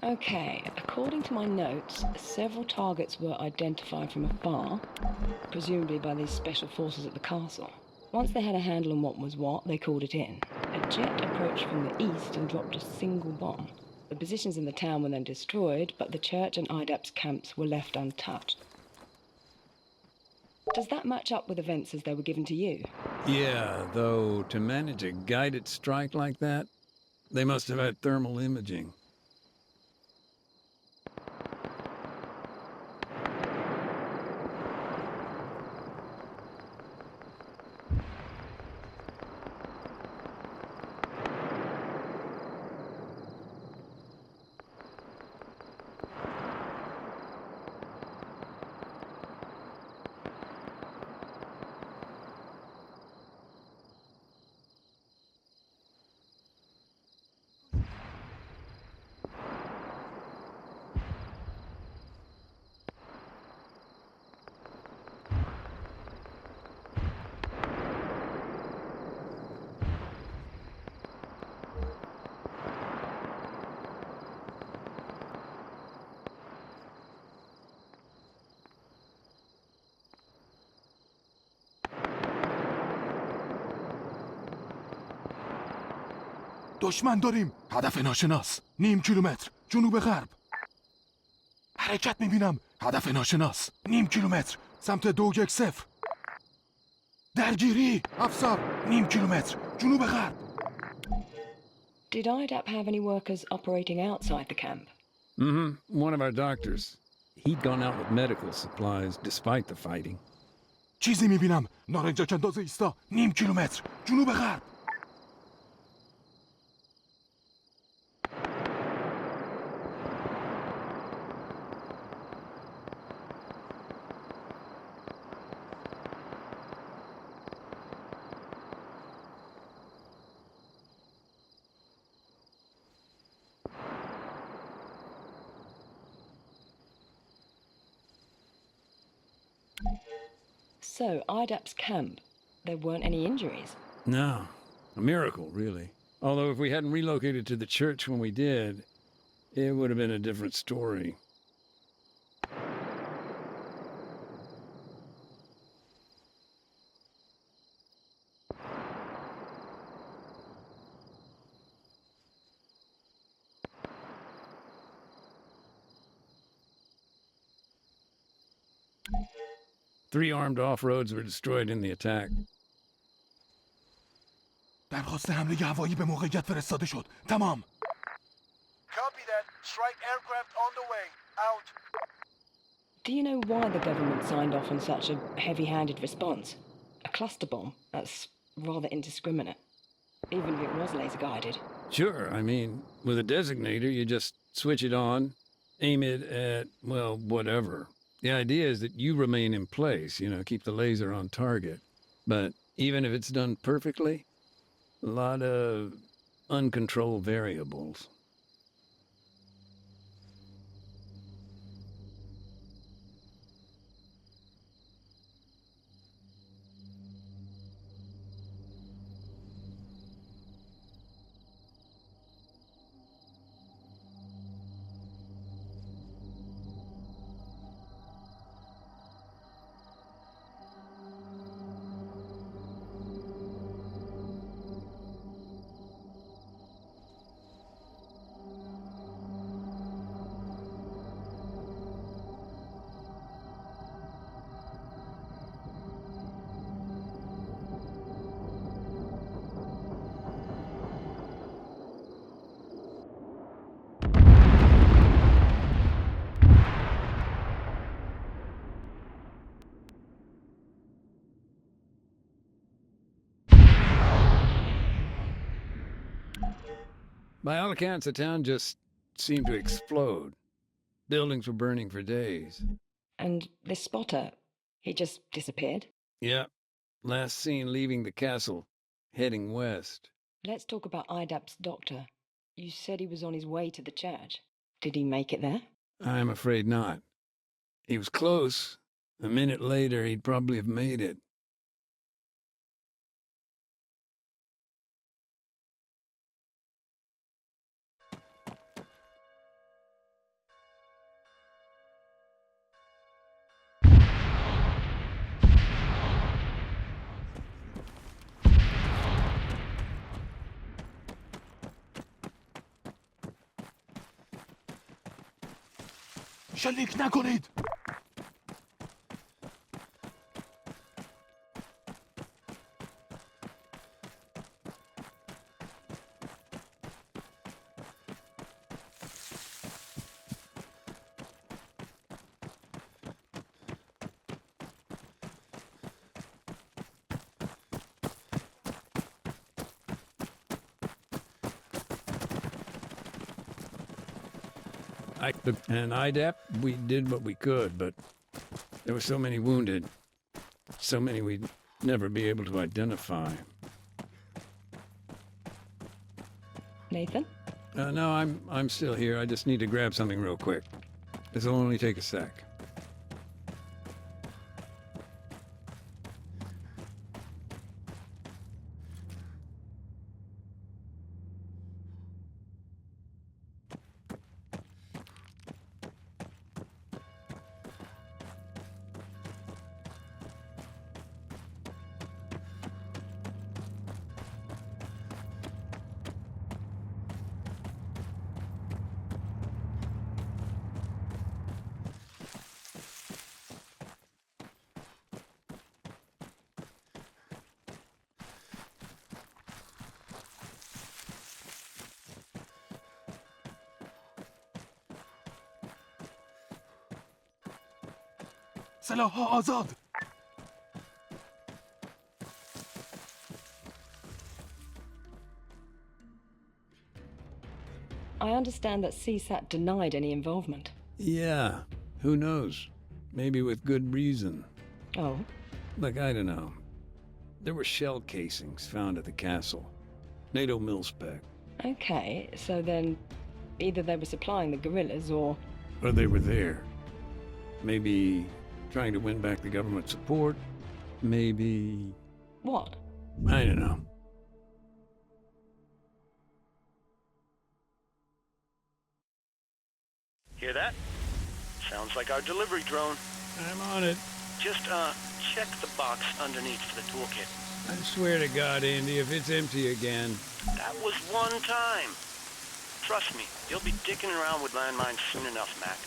Okay, according to my notes, several targets were identified from afar, presumably by these special forces at the castle. Once they had a handle on what was what, they called it in. A jet approached from the east and dropped a single bomb. The positions in the town were then destroyed, but the church and IDAP's camps were left untouched. Does that match up with events as they were given to you? Yeah, though to manage a guided strike like that, they must have had thermal imaging. دشمن داریم. هدف ناشناس. نیم کیلومتر. جنوب غرب. حرکت میبینم. هدف ناشناس. نیم کیلومتر. سمت 210. درگیری. افسر. نیم کیلومتر. جنوب غرب. Did IDAP have any workers operating outside the camp? One of our doctors. He'd gone out with medical supplies despite the fighting. چیزی میبینم. نارنجک انداز ایستا. نیم کیلومتر. جنوب غرب. So, IDAP's camp, there weren't any injuries? No. A miracle, really. Although if we hadn't relocated to the church when we did, it would have been a different story. Three armed off-roads were destroyed in the attack. درخواست حمله هوایی به موقعیت فرستاده شد. تمام. Copy that. Strike aircraft on the way. Out. Do you know why the government signed off on such a heavy-handed response? A cluster bomb? That's rather indiscriminate. Even if it was laser-guided. Sure, I mean, with a designator, you just switch it on, aim it at, well, whatever. The idea is that you remain in place, keep the laser on target. But even if it's done perfectly, a lot of uncontrolled variables. By all accounts, the town just seemed to explode. Buildings were burning for days. And this spotter, he just disappeared? Yeah. Last seen leaving the castle, heading west. Let's talk about IDAP's doctor. You said he was on his way to the church. Did he make it there? I'm afraid not. He was close. A minute later, he'd probably have made it. شلیک نکنید. And IDAP, we did what we could, but there were so many wounded, so many we'd never be able to identify. Nathan? No, I'm still here. I just need to grab something real quick. This'll only take a sec. سلاح‌ها آزاد. I understand that CSAT denied any involvement. Yeah, who knows? Maybe with good reason. Oh? Look, I don't know. There were shell casings found at the castle. NATO mil-spec. Okay, so then either they were supplying the guerrillas or... Or they were there. Maybe trying to win back the government support. Maybe... What? I don't know. Hear that? Sounds like our delivery drone. I'm on it. Just, check the box underneath for the toolkit. I swear to God, Andy, if it's empty again... That was one time. Trust me, you'll be dicking around with landmines soon enough, Mac.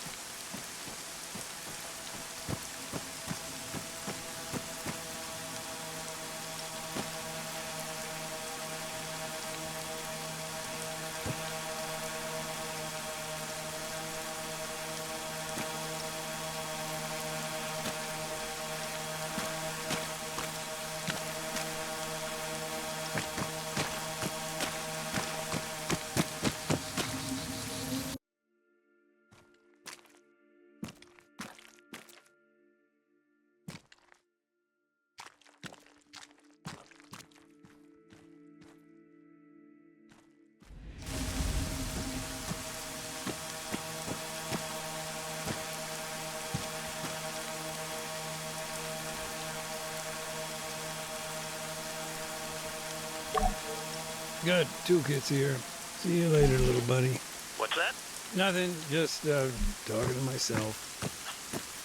Good, toolkit's here. See you later, little buddy. What's that? Nothing, just talking to myself.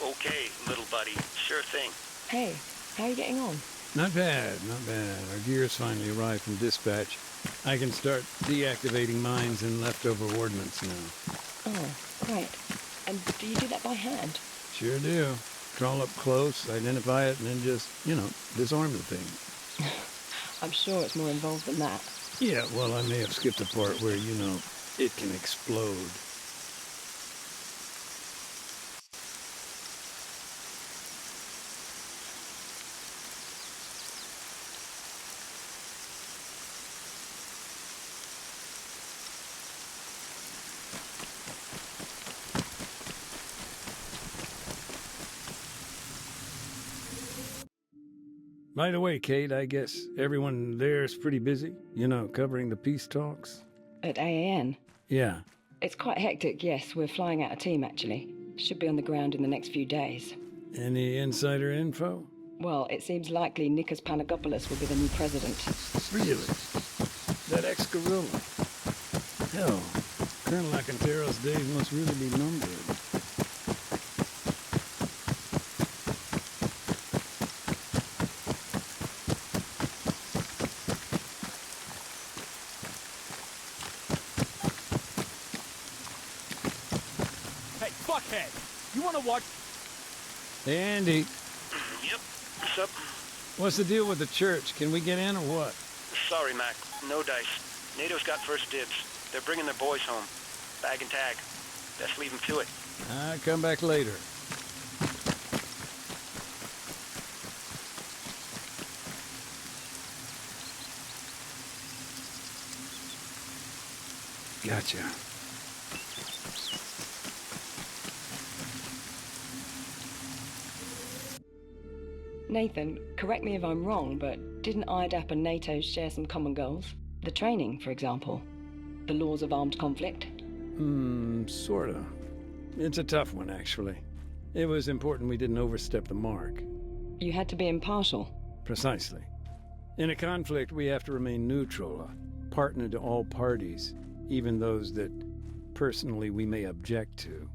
Okay, little buddy. Sure thing. Hey, how are you getting on? Not bad, not bad. Our gear's finally arrived from dispatch. I can start deactivating mines and leftover ordnance now. Oh, right. And do you do that by hand? Sure do. Crawl up close, identify it, and then just, disarm the thing. I'm sure it's more involved than that. Yeah, well, I may have skipped the part where, it can explode. By the way, Kate, I guess everyone there's pretty busy, covering the peace talks? At AAN? Yeah. It's quite hectic, yes. We're flying out a team, actually. Should be on the ground in the next few days. Any insider info? Well, it seems likely Nikos Panagopoulos will be the new president. Really? That ex-guerrilla? Hell, Colonel Acantero's days must really be numbered. You wanna watch? Hey, Andy. Yep. What's up? What's the deal with the church? Can we get in or what? Sorry, Mac. No dice. NATO's got first dibs. They're bringing their boys home. Bag and tag. Best leave them to it. I'll come back later. Gotcha. Nathan, correct me if I'm wrong, but didn't IDAP and NATO share some common goals? The training, for example. The laws of armed conflict? Sorta. It's a tough one, actually. It was important we didn't overstep the mark. You had to be impartial. Precisely. In a conflict, we have to remain neutral, a partner to all parties, even those that, personally, we may object to.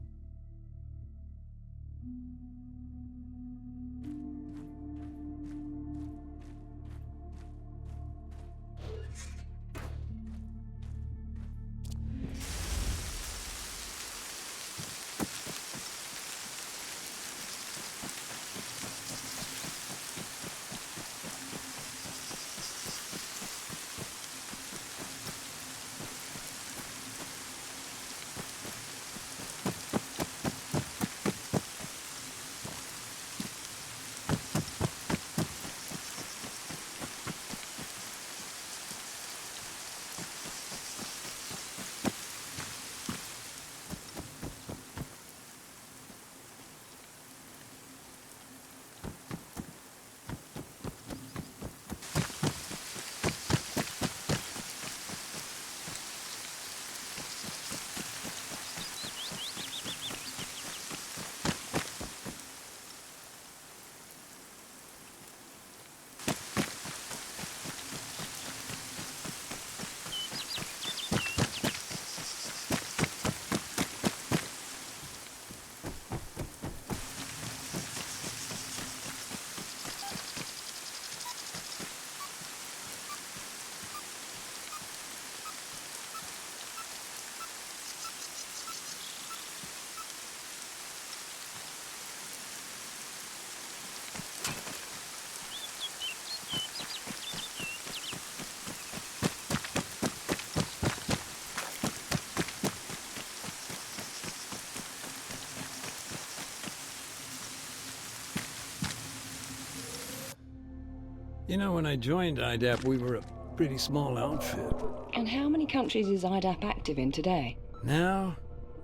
You know, when I joined IDAP, we were a pretty small outfit. And how many countries is IDAP active in today? Now,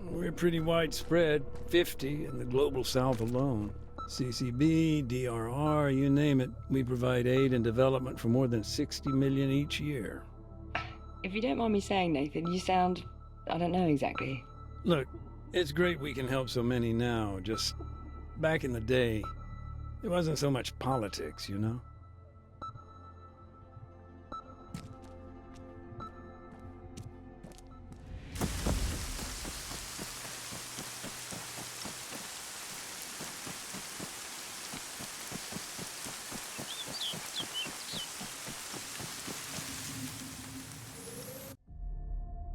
we're pretty widespread, 50 in the global south alone. CCB, DRR, you name it, we provide aid and development for more than 60 million each year. If you don't mind me saying, Nathan, you sound... I don't know exactly. Look, it's great we can help so many now, just back in the day, it wasn't so much politics, you know?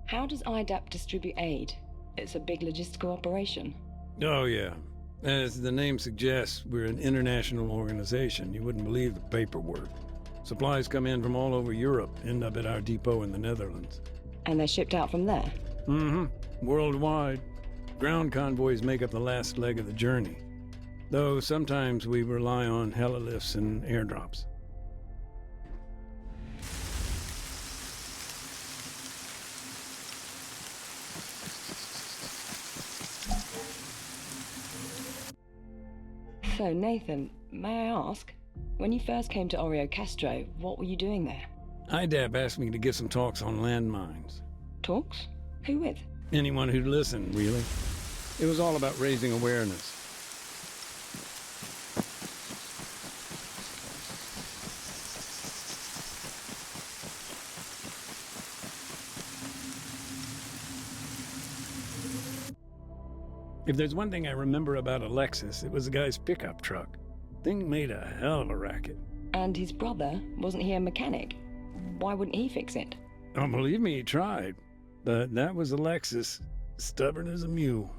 How does IDAP distribute aid? It's a big logistical operation. Oh, yeah. As the name suggests, we're an international organization. You wouldn't believe the paperwork. Supplies come in from all over Europe, end up at our depot in the Netherlands. And they're shipped out from there? Mm-hmm. Worldwide. Ground convoys make up the last leg of the journey. Though sometimes we rely on helilifts and airdrops. So, Nathan, may I ask, when you first came to OREOKASTRO, what were you doing there? IDAP asked me to give some talks on landmines. Talks? Who with? Anyone who'd listen, really. It was all about raising awareness. If there's one thing I remember about Alexis, it was the guy's pickup truck. Thing made a hell of a racket. And his brother, wasn't he a mechanic? Why wouldn't he fix it? Oh, believe me, he tried. But that was Alexis, stubborn as a mule.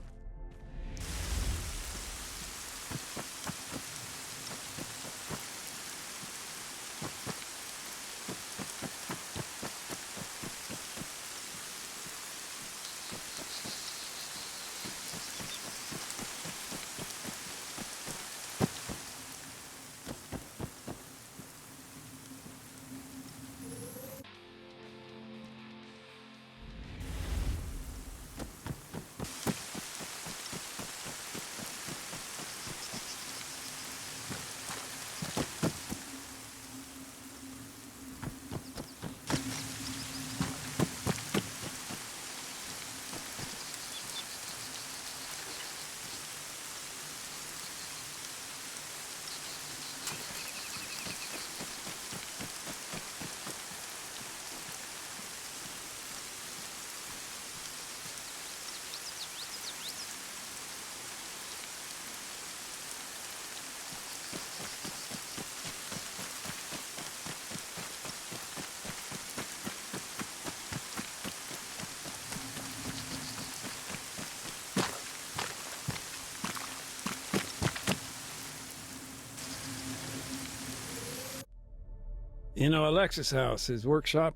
You know, Alexis' house, his workshop,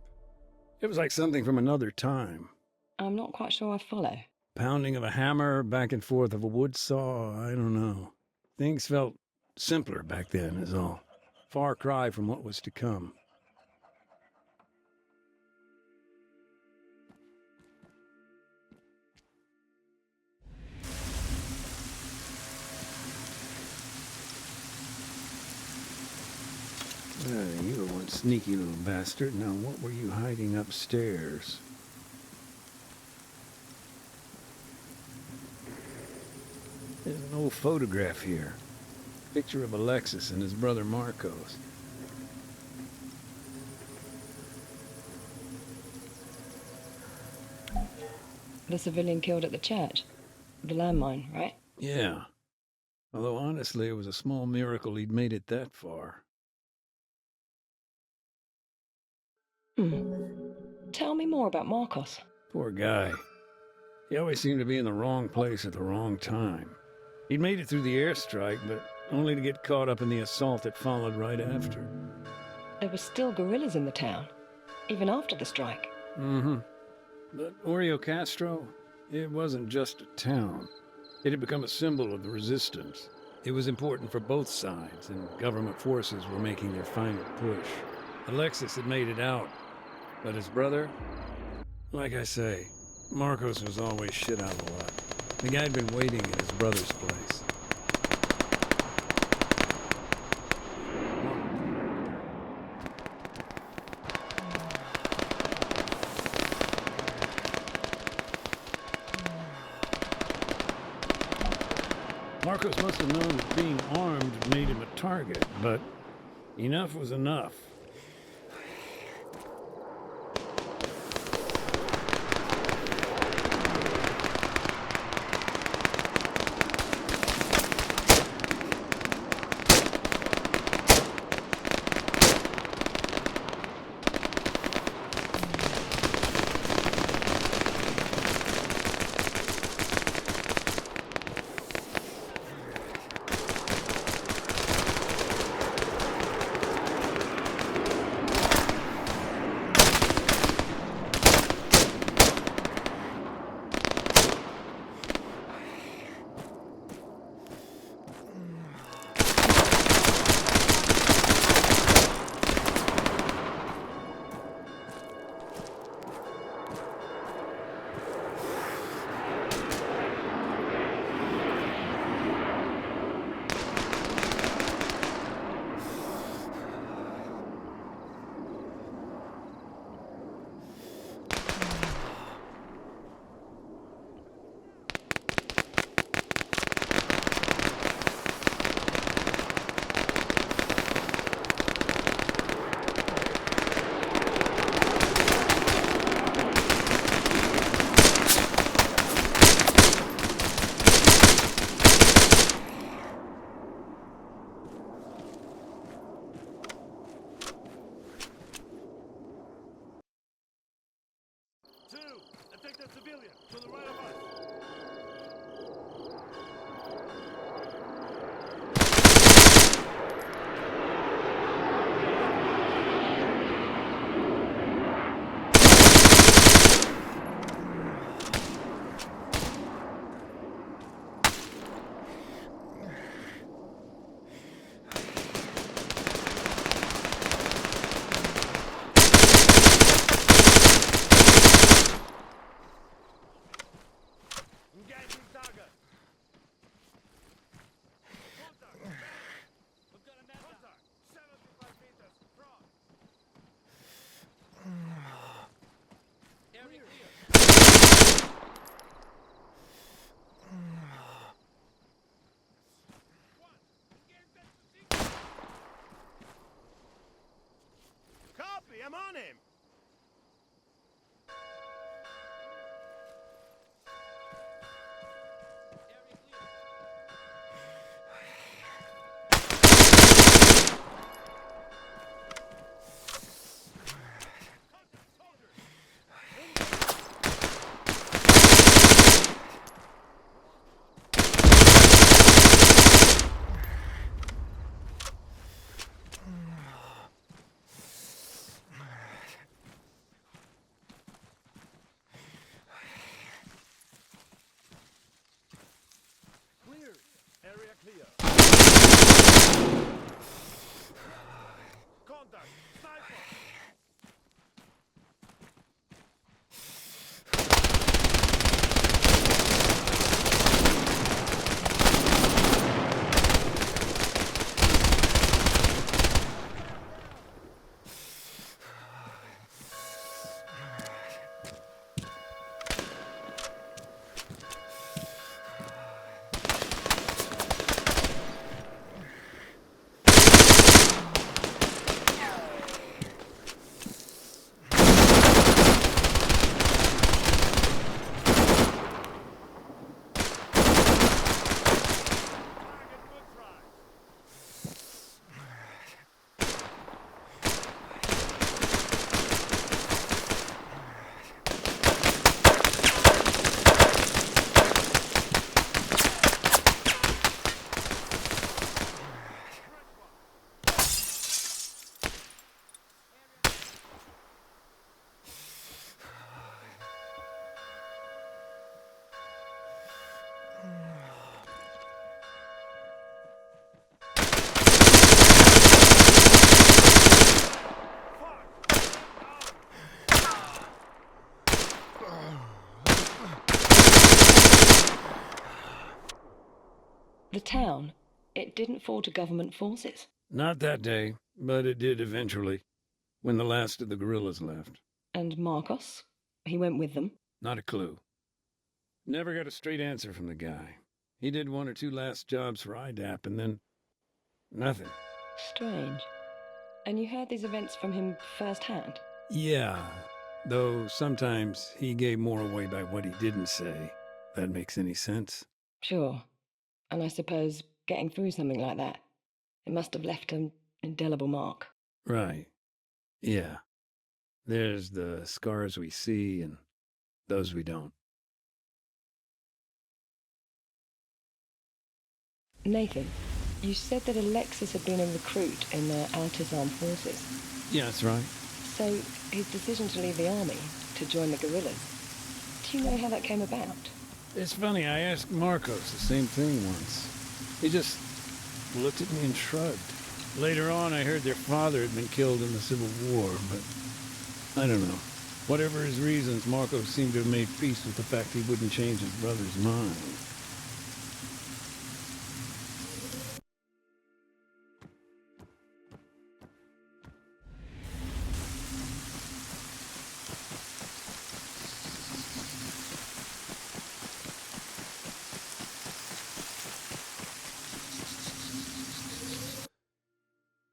it was like something from another time. I'm not quite sure I follow. Pounding of a hammer, back and forth of a wood saw, I don't know. Things felt simpler back then, is all. Far cry from what was to come. You were one sneaky little bastard. Now, what were you hiding upstairs? There's an old photograph here. Picture of Alexis and his brother Marcos. The civilian killed at the church. The landmine, right? Yeah. Although, honestly, it was a small miracle he'd made it that far. Tell me more about Marcos. Poor guy. He always seemed to be in the wrong place at the wrong time. He'd made it through the airstrike, but only to get caught up in the assault that followed right after. There were still guerrillas in the town, even after the strike. Mm-hmm. But OREOKASTRO, it wasn't just a town. It had become a symbol of the resistance. It was important for both sides, and government forces were making their final push. Alexis had made it out, but his brother? Like I say, Marcos was always shit out of luck. The guy had been waiting at his brother's place. Marcos must have known that being armed made him a target, but enough was enough. Attack that civilian to the right of us. The town, it didn't fall to government forces. Not that day, but it did eventually, when the last of the guerrillas left. And Marcos? He went with them? Not a clue. Never got a straight answer from the guy. He did 1 or 2 last jobs for IDAP, and then nothing. Strange. And you heard these events from him firsthand? Yeah, though sometimes he gave more away by what he didn't say. That makes any sense? Sure. And I suppose getting through something like that, it must have left an indelible mark. Right. Yeah. There's the scars we see and those we don't. Nathan, you said that Alexis had been a recruit in the Armed Forces. Yeah, that's right. So his decision to leave the army, to join the guerrillas, do you know how that came about? It's funny, I asked Marcos the same thing once. He just looked at me and shrugged. Later on, I heard their father had been killed in the Civil War, but I don't know. Whatever his reasons, Marcos seemed to have made peace with the fact he wouldn't change his brother's mind.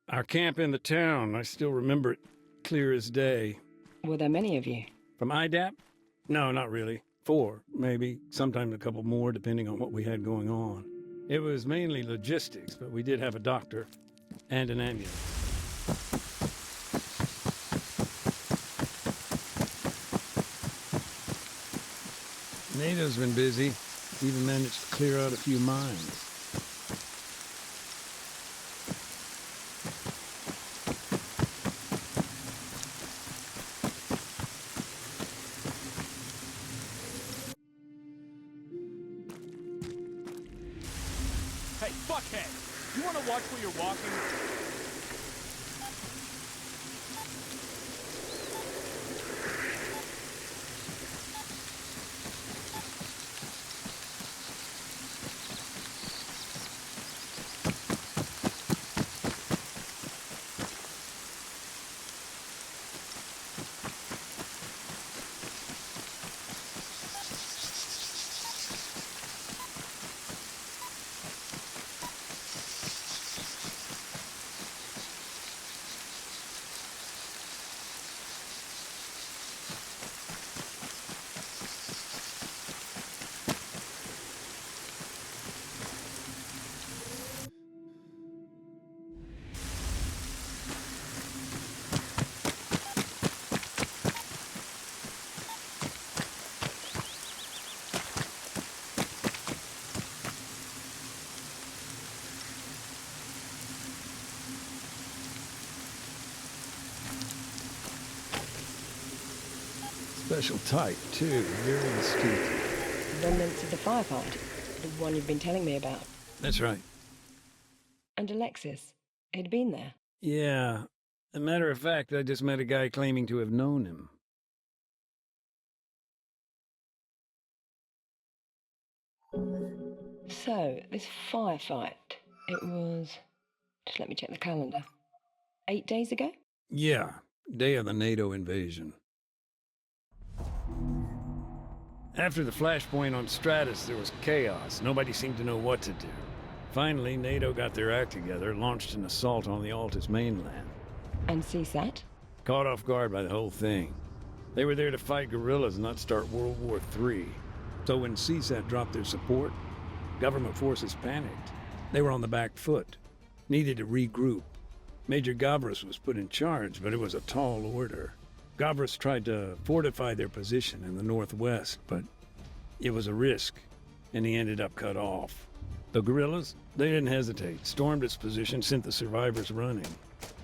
Our camp in the town, I still remember it clear as day. Were there many of you? From IDAP? No, not really. 4, maybe. Sometimes a couple more, depending on what we had going on. It was mainly logistics, but we did have a doctor and an ambulance. NATO's been busy. Even managed to clear out a few mines. Hey, fuckhead! You wanna watch where you're walking? Special type, too. Very astute. Remnants of the firefight, the one you've been telling me about. That's right. And Alexis, he'd been there. Yeah. As a matter of fact, I just met a guy claiming to have known him. So, this firefight, it was... Just let me check the calendar. 8 days ago? Yeah. Day of the NATO invasion. After the flashpoint on Stratus, there was chaos. Nobody seemed to know what to do. Finally, NATO got their act together, launched an assault on the Altus mainland. And CSAT? Caught off guard by the whole thing. They were there to fight guerrillas, not start World War III. So when CSAT dropped their support, government forces panicked. They were on the back foot. Needed to regroup. Major Gavras was put in charge, but it was a tall order. Gavras tried to fortify their position in the northwest, but it was a risk, and he ended up cut off. The guerrillas, they didn't hesitate, stormed its position, sent the survivors running.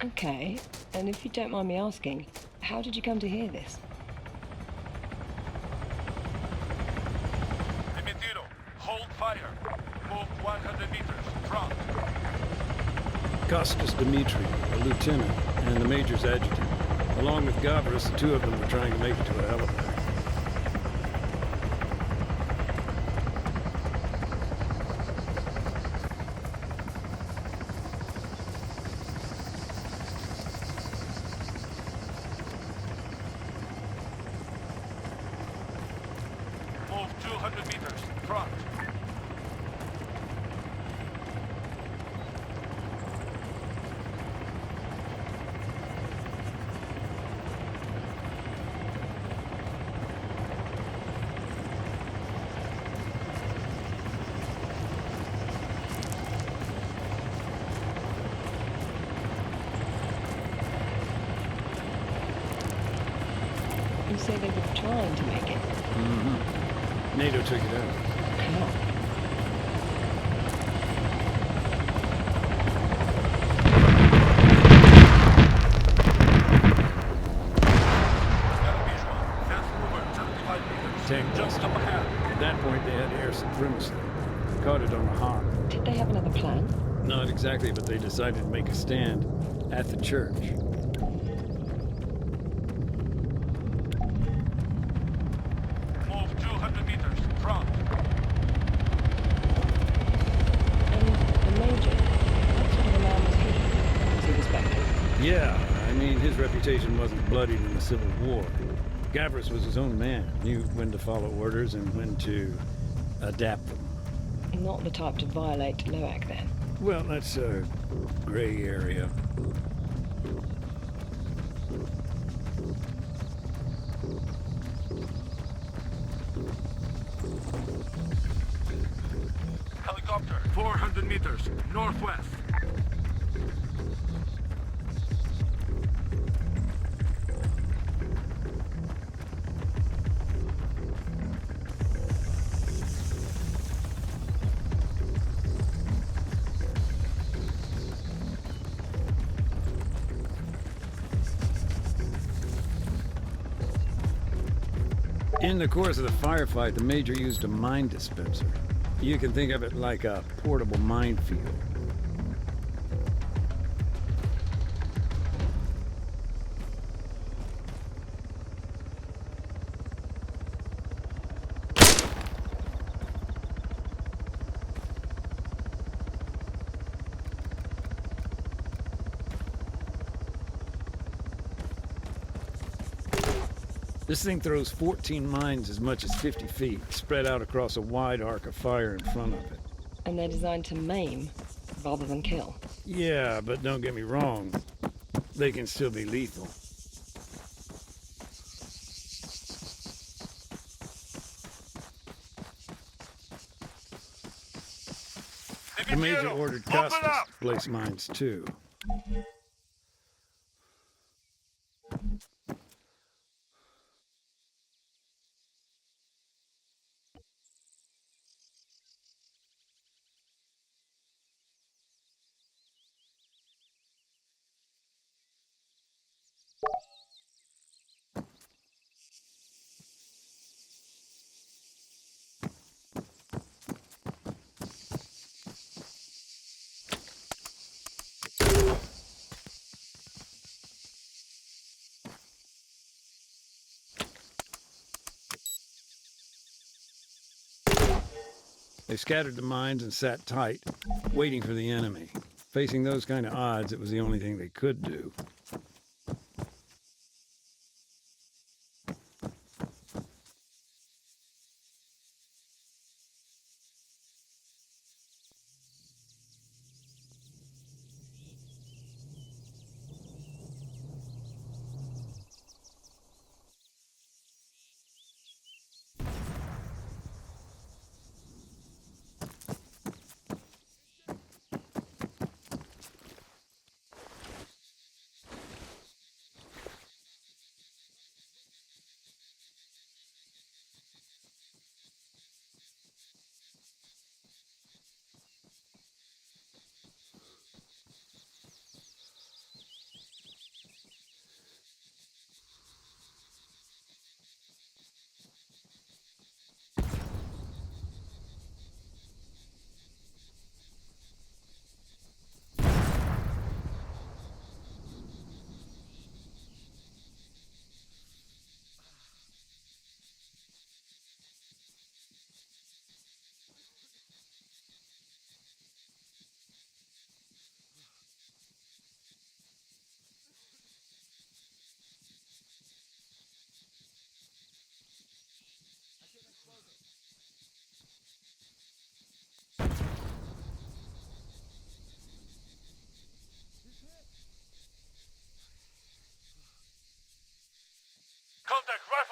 Okay, and if you don't mind me asking, how did you come to hear this? Dimitiro, hold fire. Move 100 meters. Front. Costas Dimitri, a lieutenant, and the major's adjutant. Along with Gavras, the 2 of them were trying to make it to a helipad. Move 200 meters. Front. You say they were trying to make it. Mm-hmm. NATO took it out. How? Tank just up ahead. At that point, they had air supremacy. Caught it on the hop. Did they have another plan? Not exactly, but they decided to make a stand at the church. Move 200 meters. Front. And the Major, what sort of a man was he? Was he respected? Yeah, I mean, his reputation wasn't bloodied in the Civil War. Gavris was his own man, knew when to follow orders and when to adapt them. Not the type to violate LOAC, then. Well, that's a gray area. Helicopter. 400 meters. Northwest. In the course of the firefight, the Major used a mine dispenser. You can think of it like a portable minefield. This thing throws 14 mines as much as 50 feet, spread out across a wide arc of fire in front of it. And they're designed to maim, rather than kill. Yeah, but don't get me wrong. They can still be lethal. The Major ordered Costas to place mines too. They scattered the mines and sat tight, waiting for the enemy. Facing those kind of odds, it was the only thing they could do.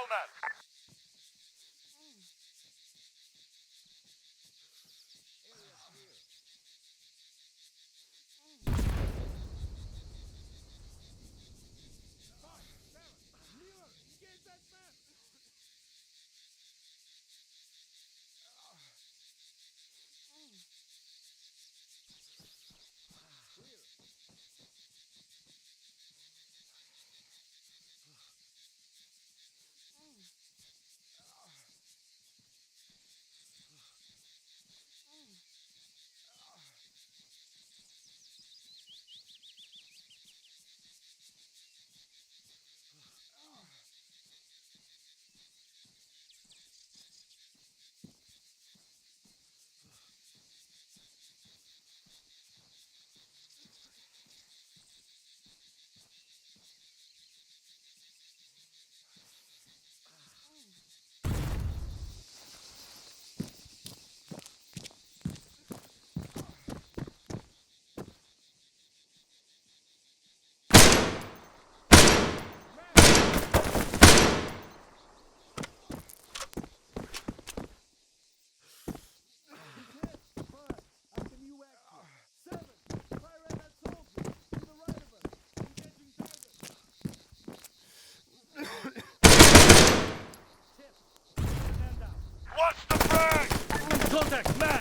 rifleman! Contact, man!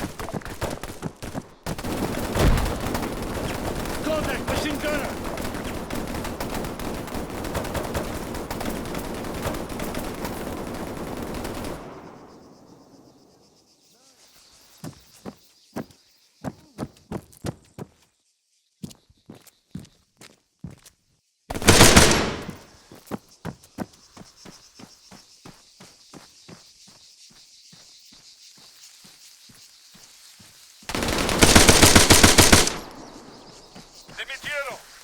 Contact, machine gunner!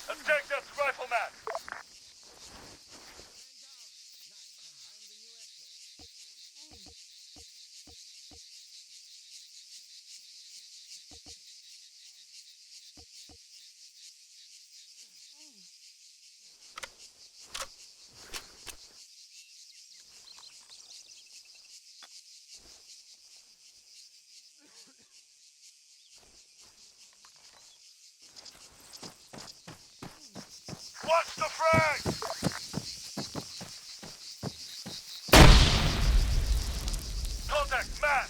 Attack that rifleman! Watch the frag! Contact, man!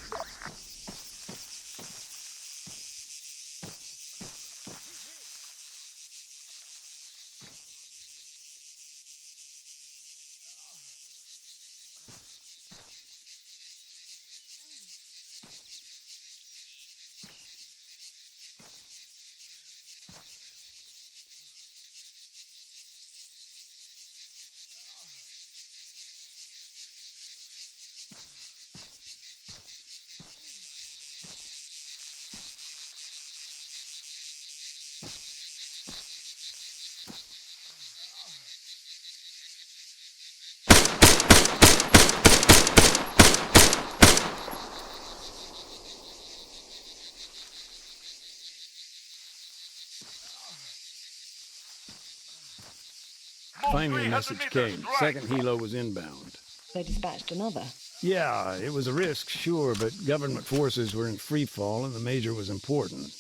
Finally, a message came. Second helo was inbound. They dispatched another. Yeah, it was a risk, sure, but government forces were in free fall and the major was important.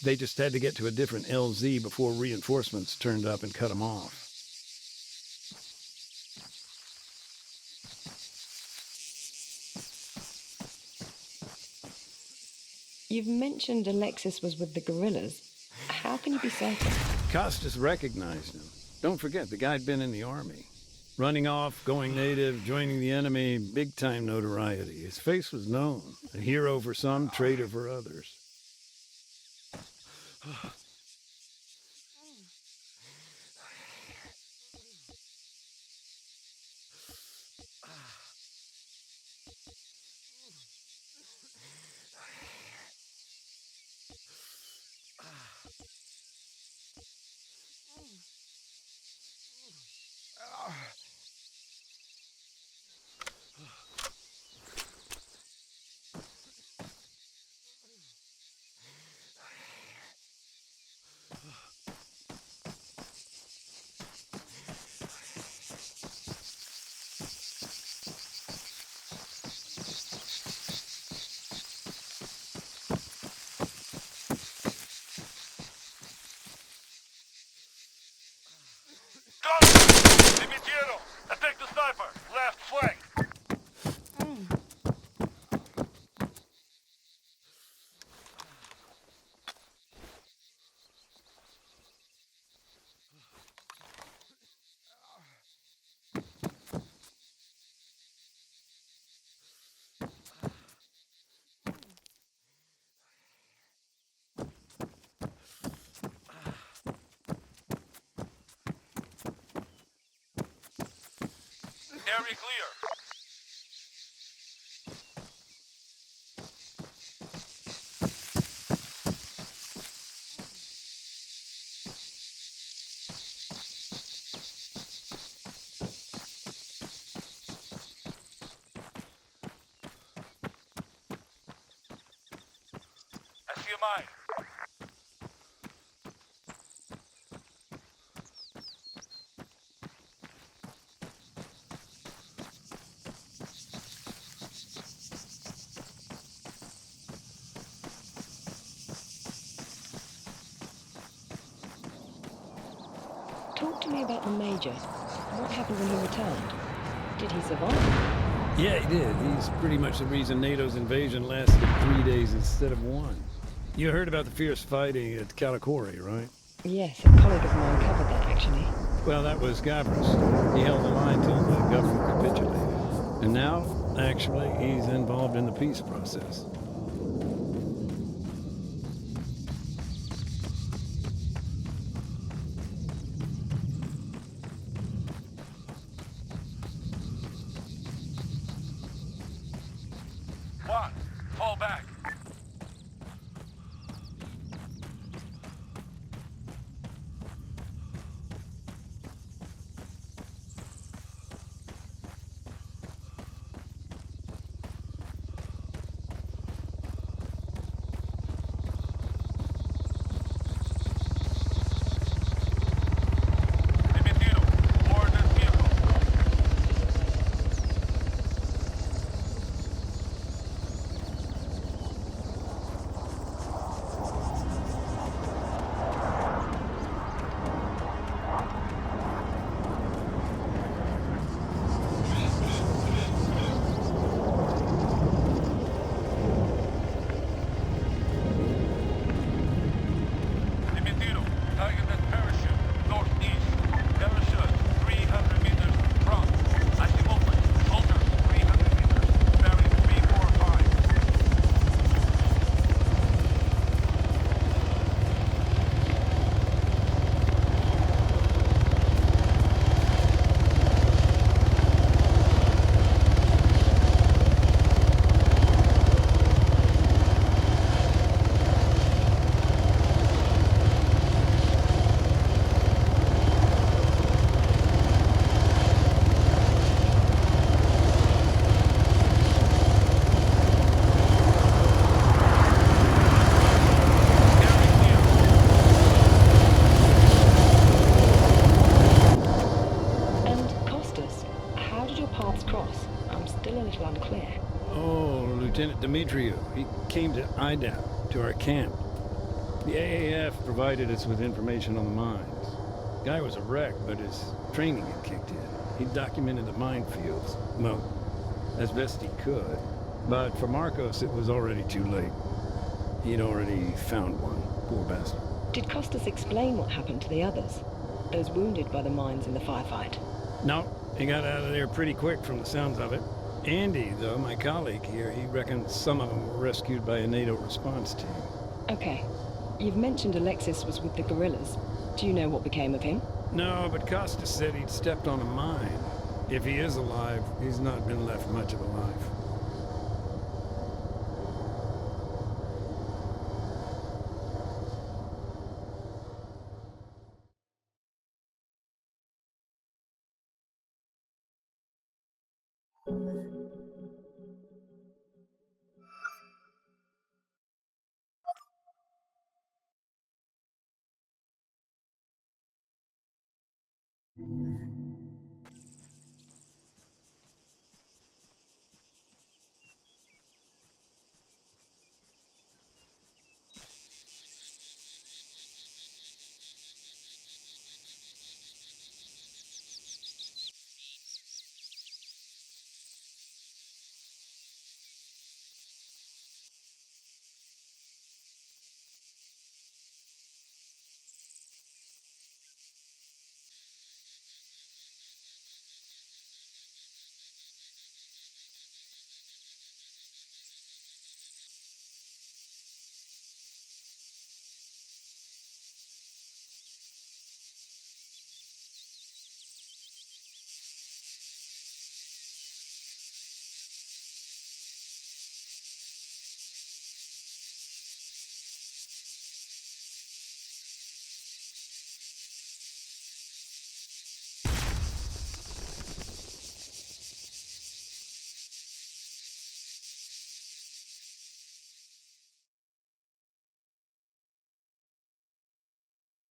They just had to get to a different LZ before reinforcements turned up and cut them off. You've mentioned Alexis was with the guerrillas. How can you be certain? Costas recognized him. Don't forget, the guy'd been in the army. Running off, going native, joining the enemy, big-time notoriety. His face was known. A hero for some, traitor for others. Area clear. I see a mine. Talk to me about the Major. What happened when he returned? Did he survive? Yeah, he did. He's pretty much the reason NATO's invasion lasted 3 days instead of 1. You heard about the fierce fighting at Kalikori, right? Yes, a colleague of mine covered that, actually. Well, that was Gavras. He held the line till the government capitulated. And now, actually, he's involved in the peace process. One, fall back. Emitido. Ordnance vehicle. Emitido. Target that parachute. Northeast. Parachute. 300 meters from. Active open. Alter. 300 meters. Bearing 345. And Costas, how did your paths cross? I'm still a little unclear. Oh, Lieutenant Dimitriou. He came to IDAP, to our camp. The AAF provided us with information on the mines. Guy was a wreck, but his training had kicked in. He documented the minefields, well, as best he could. But for Marcos, it was already too late. He'd already found one, poor bastard. Did Costas explain what happened to the others? Those wounded by the mines in the firefight? No, he got out of there pretty quick from the sounds of it. Andy, though, my colleague here, he reckons some of them were rescued by a NATO response team. Okay. You've mentioned Alexis was with the guerrillas. Do you know what became of him? No, but Costa said he'd stepped on a mine. If he is alive, he's not been left much of a life.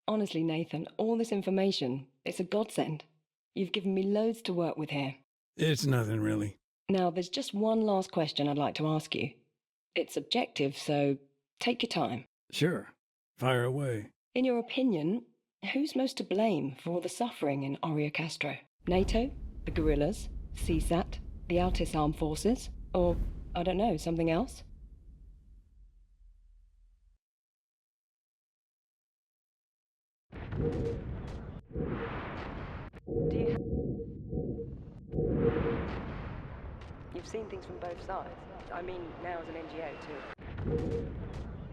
Honestly, Nathan, all this information, it's a godsend. You've given me loads to work with here. It's nothing, really. Now, there's just one last question I'd like to ask you. It's subjective, so take your time. Sure. Fire away. In your opinion, who's most to blame for all the suffering in OREOKASTRO? NATO? The guerrillas? CSAT? The Altis Armed Forces? Or, I don't know, something else? You've seen things from both sides. I mean, now as an NGO, too.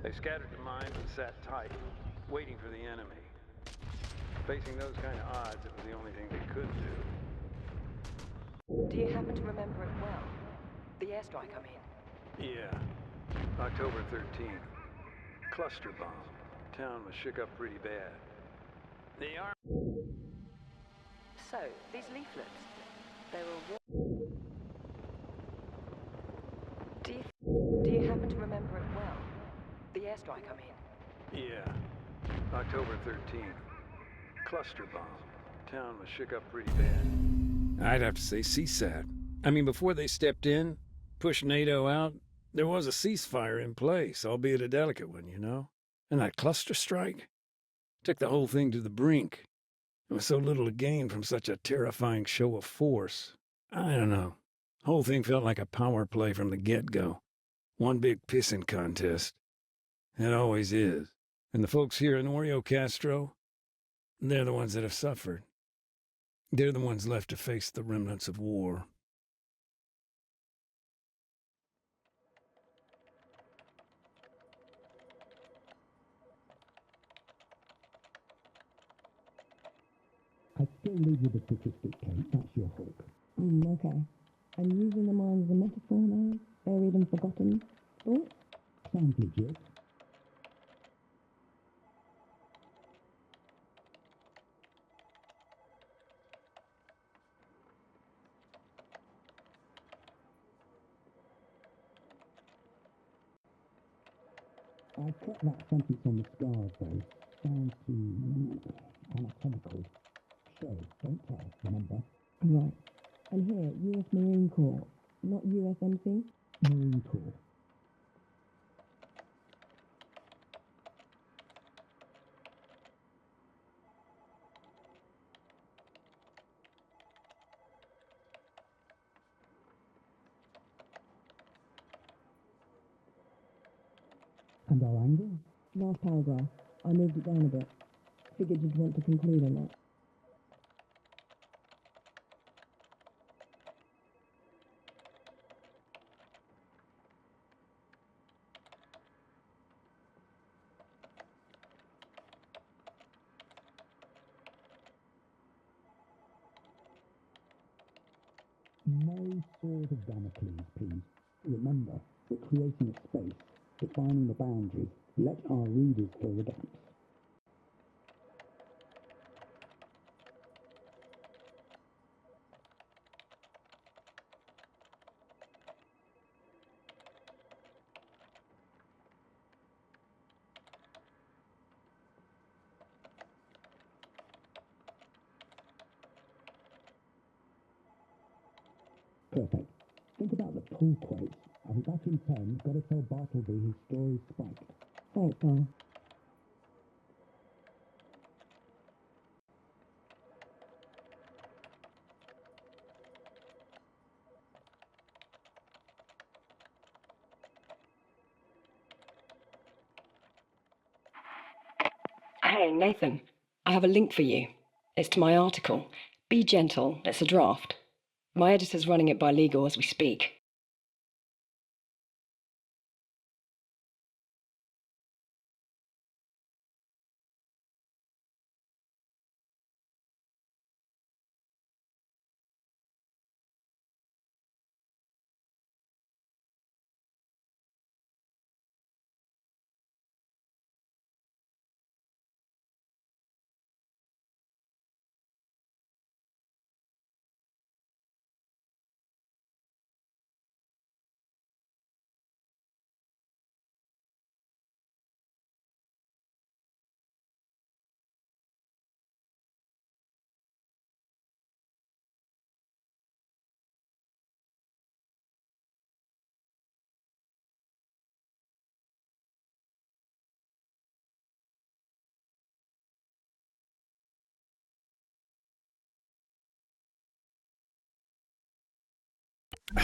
They scattered the mines and sat tight, waiting for the enemy. Facing those kind of odds, it was the only thing they could do. Do you happen to remember it well? The airstrike, I mean. Yeah. October 13th. Cluster bomb. Town was shook up pretty bad. The ARMA... So, these leaflets, they were... Do you happen to remember it well? The airstrike, I mean. Yeah. October 13th. Cluster bomb. Town was shook up pretty bad. I'd have to say CSAT. I mean, before they stepped in, pushed NATO out, there was a ceasefire in place, albeit a delicate one, you know? And that cluster strike took the whole thing to the brink. There was so little to gain from such a terrifying show of force. I don't know. The whole thing felt like a power play from the get-go. One big pissing contest. It always is. And the folks here in OREOKASTRO, they're the ones that have suffered. They're the ones left to face the remnants of war. I still leave with the statistic, Kate. That's your hook. Okay. I'm using the mind as a metaphor now, buried and forgotten. Thoughts? Sounds legit. I cut that sentence on the scars, though. Sounds too anatomical. Show, don't tell, remember? Right. And here, US Marine Corps, not USMC? Marine Corps. And our angle? Last paragraph. I moved it down a bit. Figured you'd want to conclude on that. No sword of Damocles, please. Remember, we're creating a space, defining the boundaries. Let our readers fill the gaps. Perfect. Think about the pull quotes. I'll be back in 10. Gotta tell Bartleby his story's spiked. Thanks, Carl. Hey, Nathan. I have a link for you. It's to my article. Be gentle. It's a draft. My editor's running it by legal as we speak.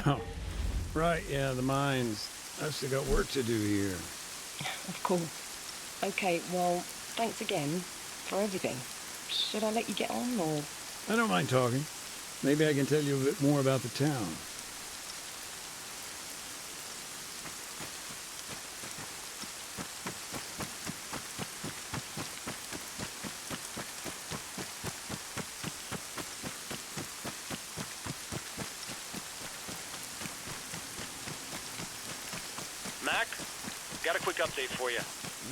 Oh, right, yeah, the mines. I've still got work to do here. Of course. Okay, well, thanks again for everything. Should I let you get on, or...? I don't mind talking. Maybe I can tell you a bit more about the town. Mac, got a quick update for you.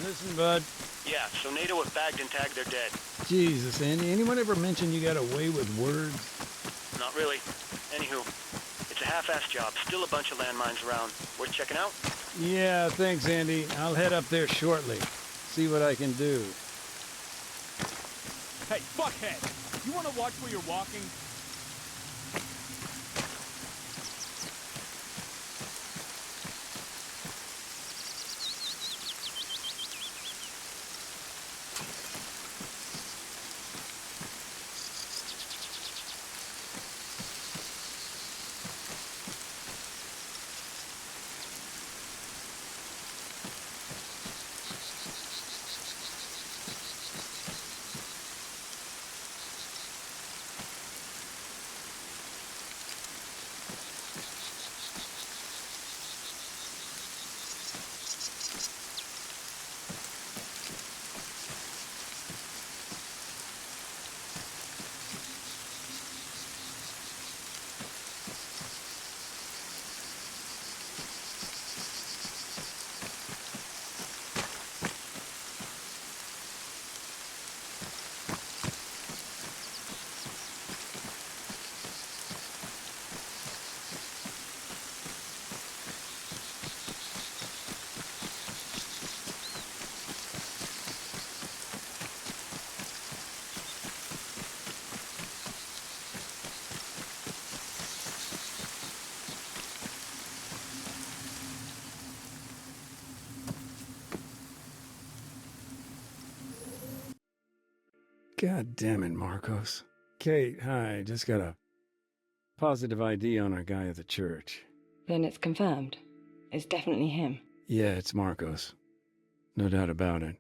Listen, bud. Yeah, so NATO have bagged and tagged their dead. Jesus, Andy, anyone ever mention you got a way with words? Not really. Anywho, it's a half-assed job. Still a bunch of landmines around. Worth checking out? Yeah, thanks, Andy. I'll head up there shortly. See what I can do. Hey, fuckhead! You wanna watch where you're walking? God damn it, Marcos. Kate, hi. Just got a positive ID on our guy at the church. Then it's confirmed. It's definitely him. Yeah, it's Marcos. No doubt about it.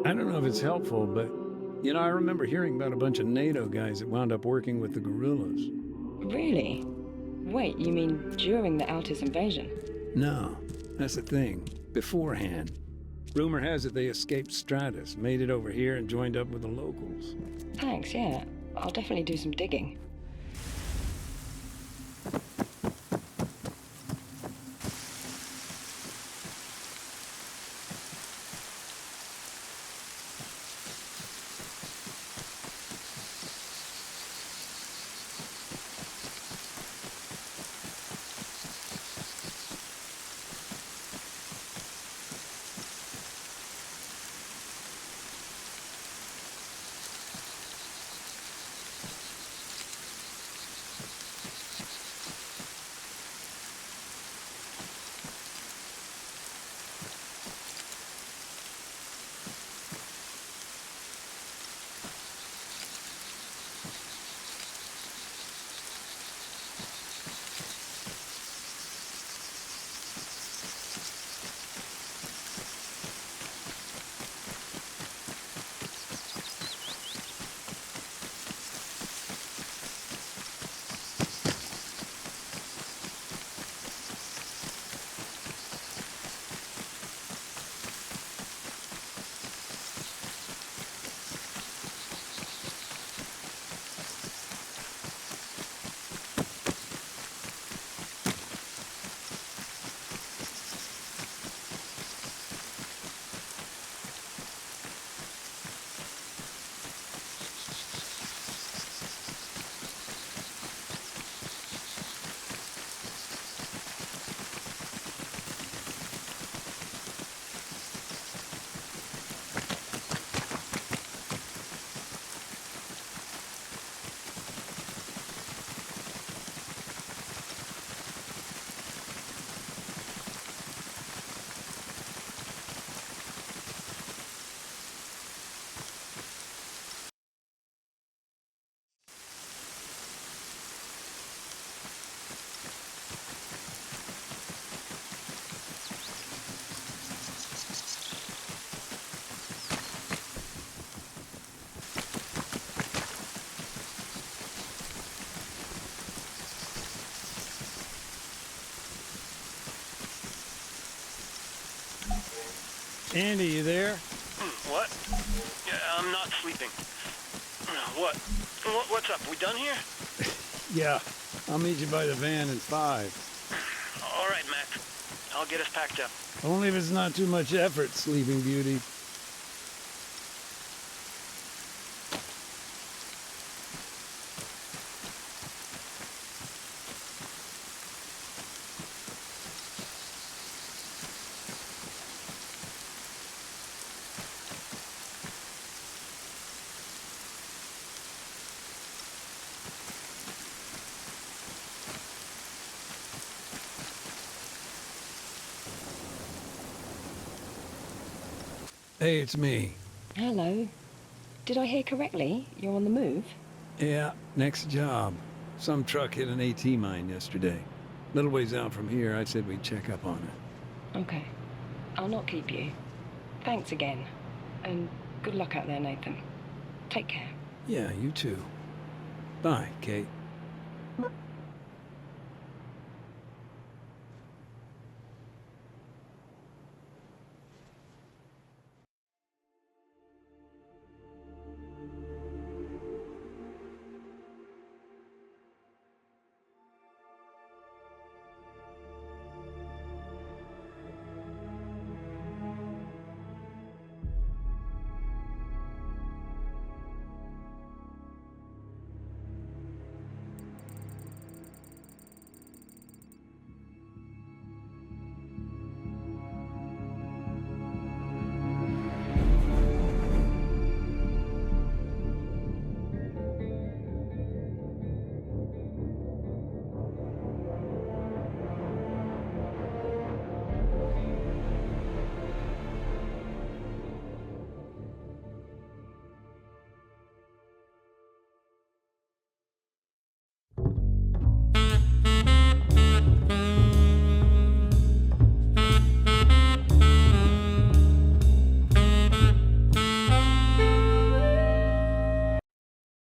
I don't know if it's helpful, but, you know, I remember hearing about a bunch of NATO guys that wound up working with the guerrillas. Really? Wait, you mean during the Altis invasion? No, that's the thing. Beforehand. Rumor has it they escaped Stratus, made it over here, and joined up with the locals. Thanks, yeah. I'll definitely do some digging. Andy, you there? What? Yeah, I'm not sleeping. What? What's up? We done here? Yeah. I'll meet you by the van in 5. All right, Mac. I'll get us packed up. Only if it's not too much effort, Sleeping Beauty. Hey, it's me. Hello. Did I hear correctly? You're on the move? Yeah, next job. Some truck hit an AT mine yesterday. Little ways out from here, I said we'd check up on it. Okay. I'll not keep you. Thanks again. And good luck out there, Nathan. Take care. Yeah, you too. Bye, Kate.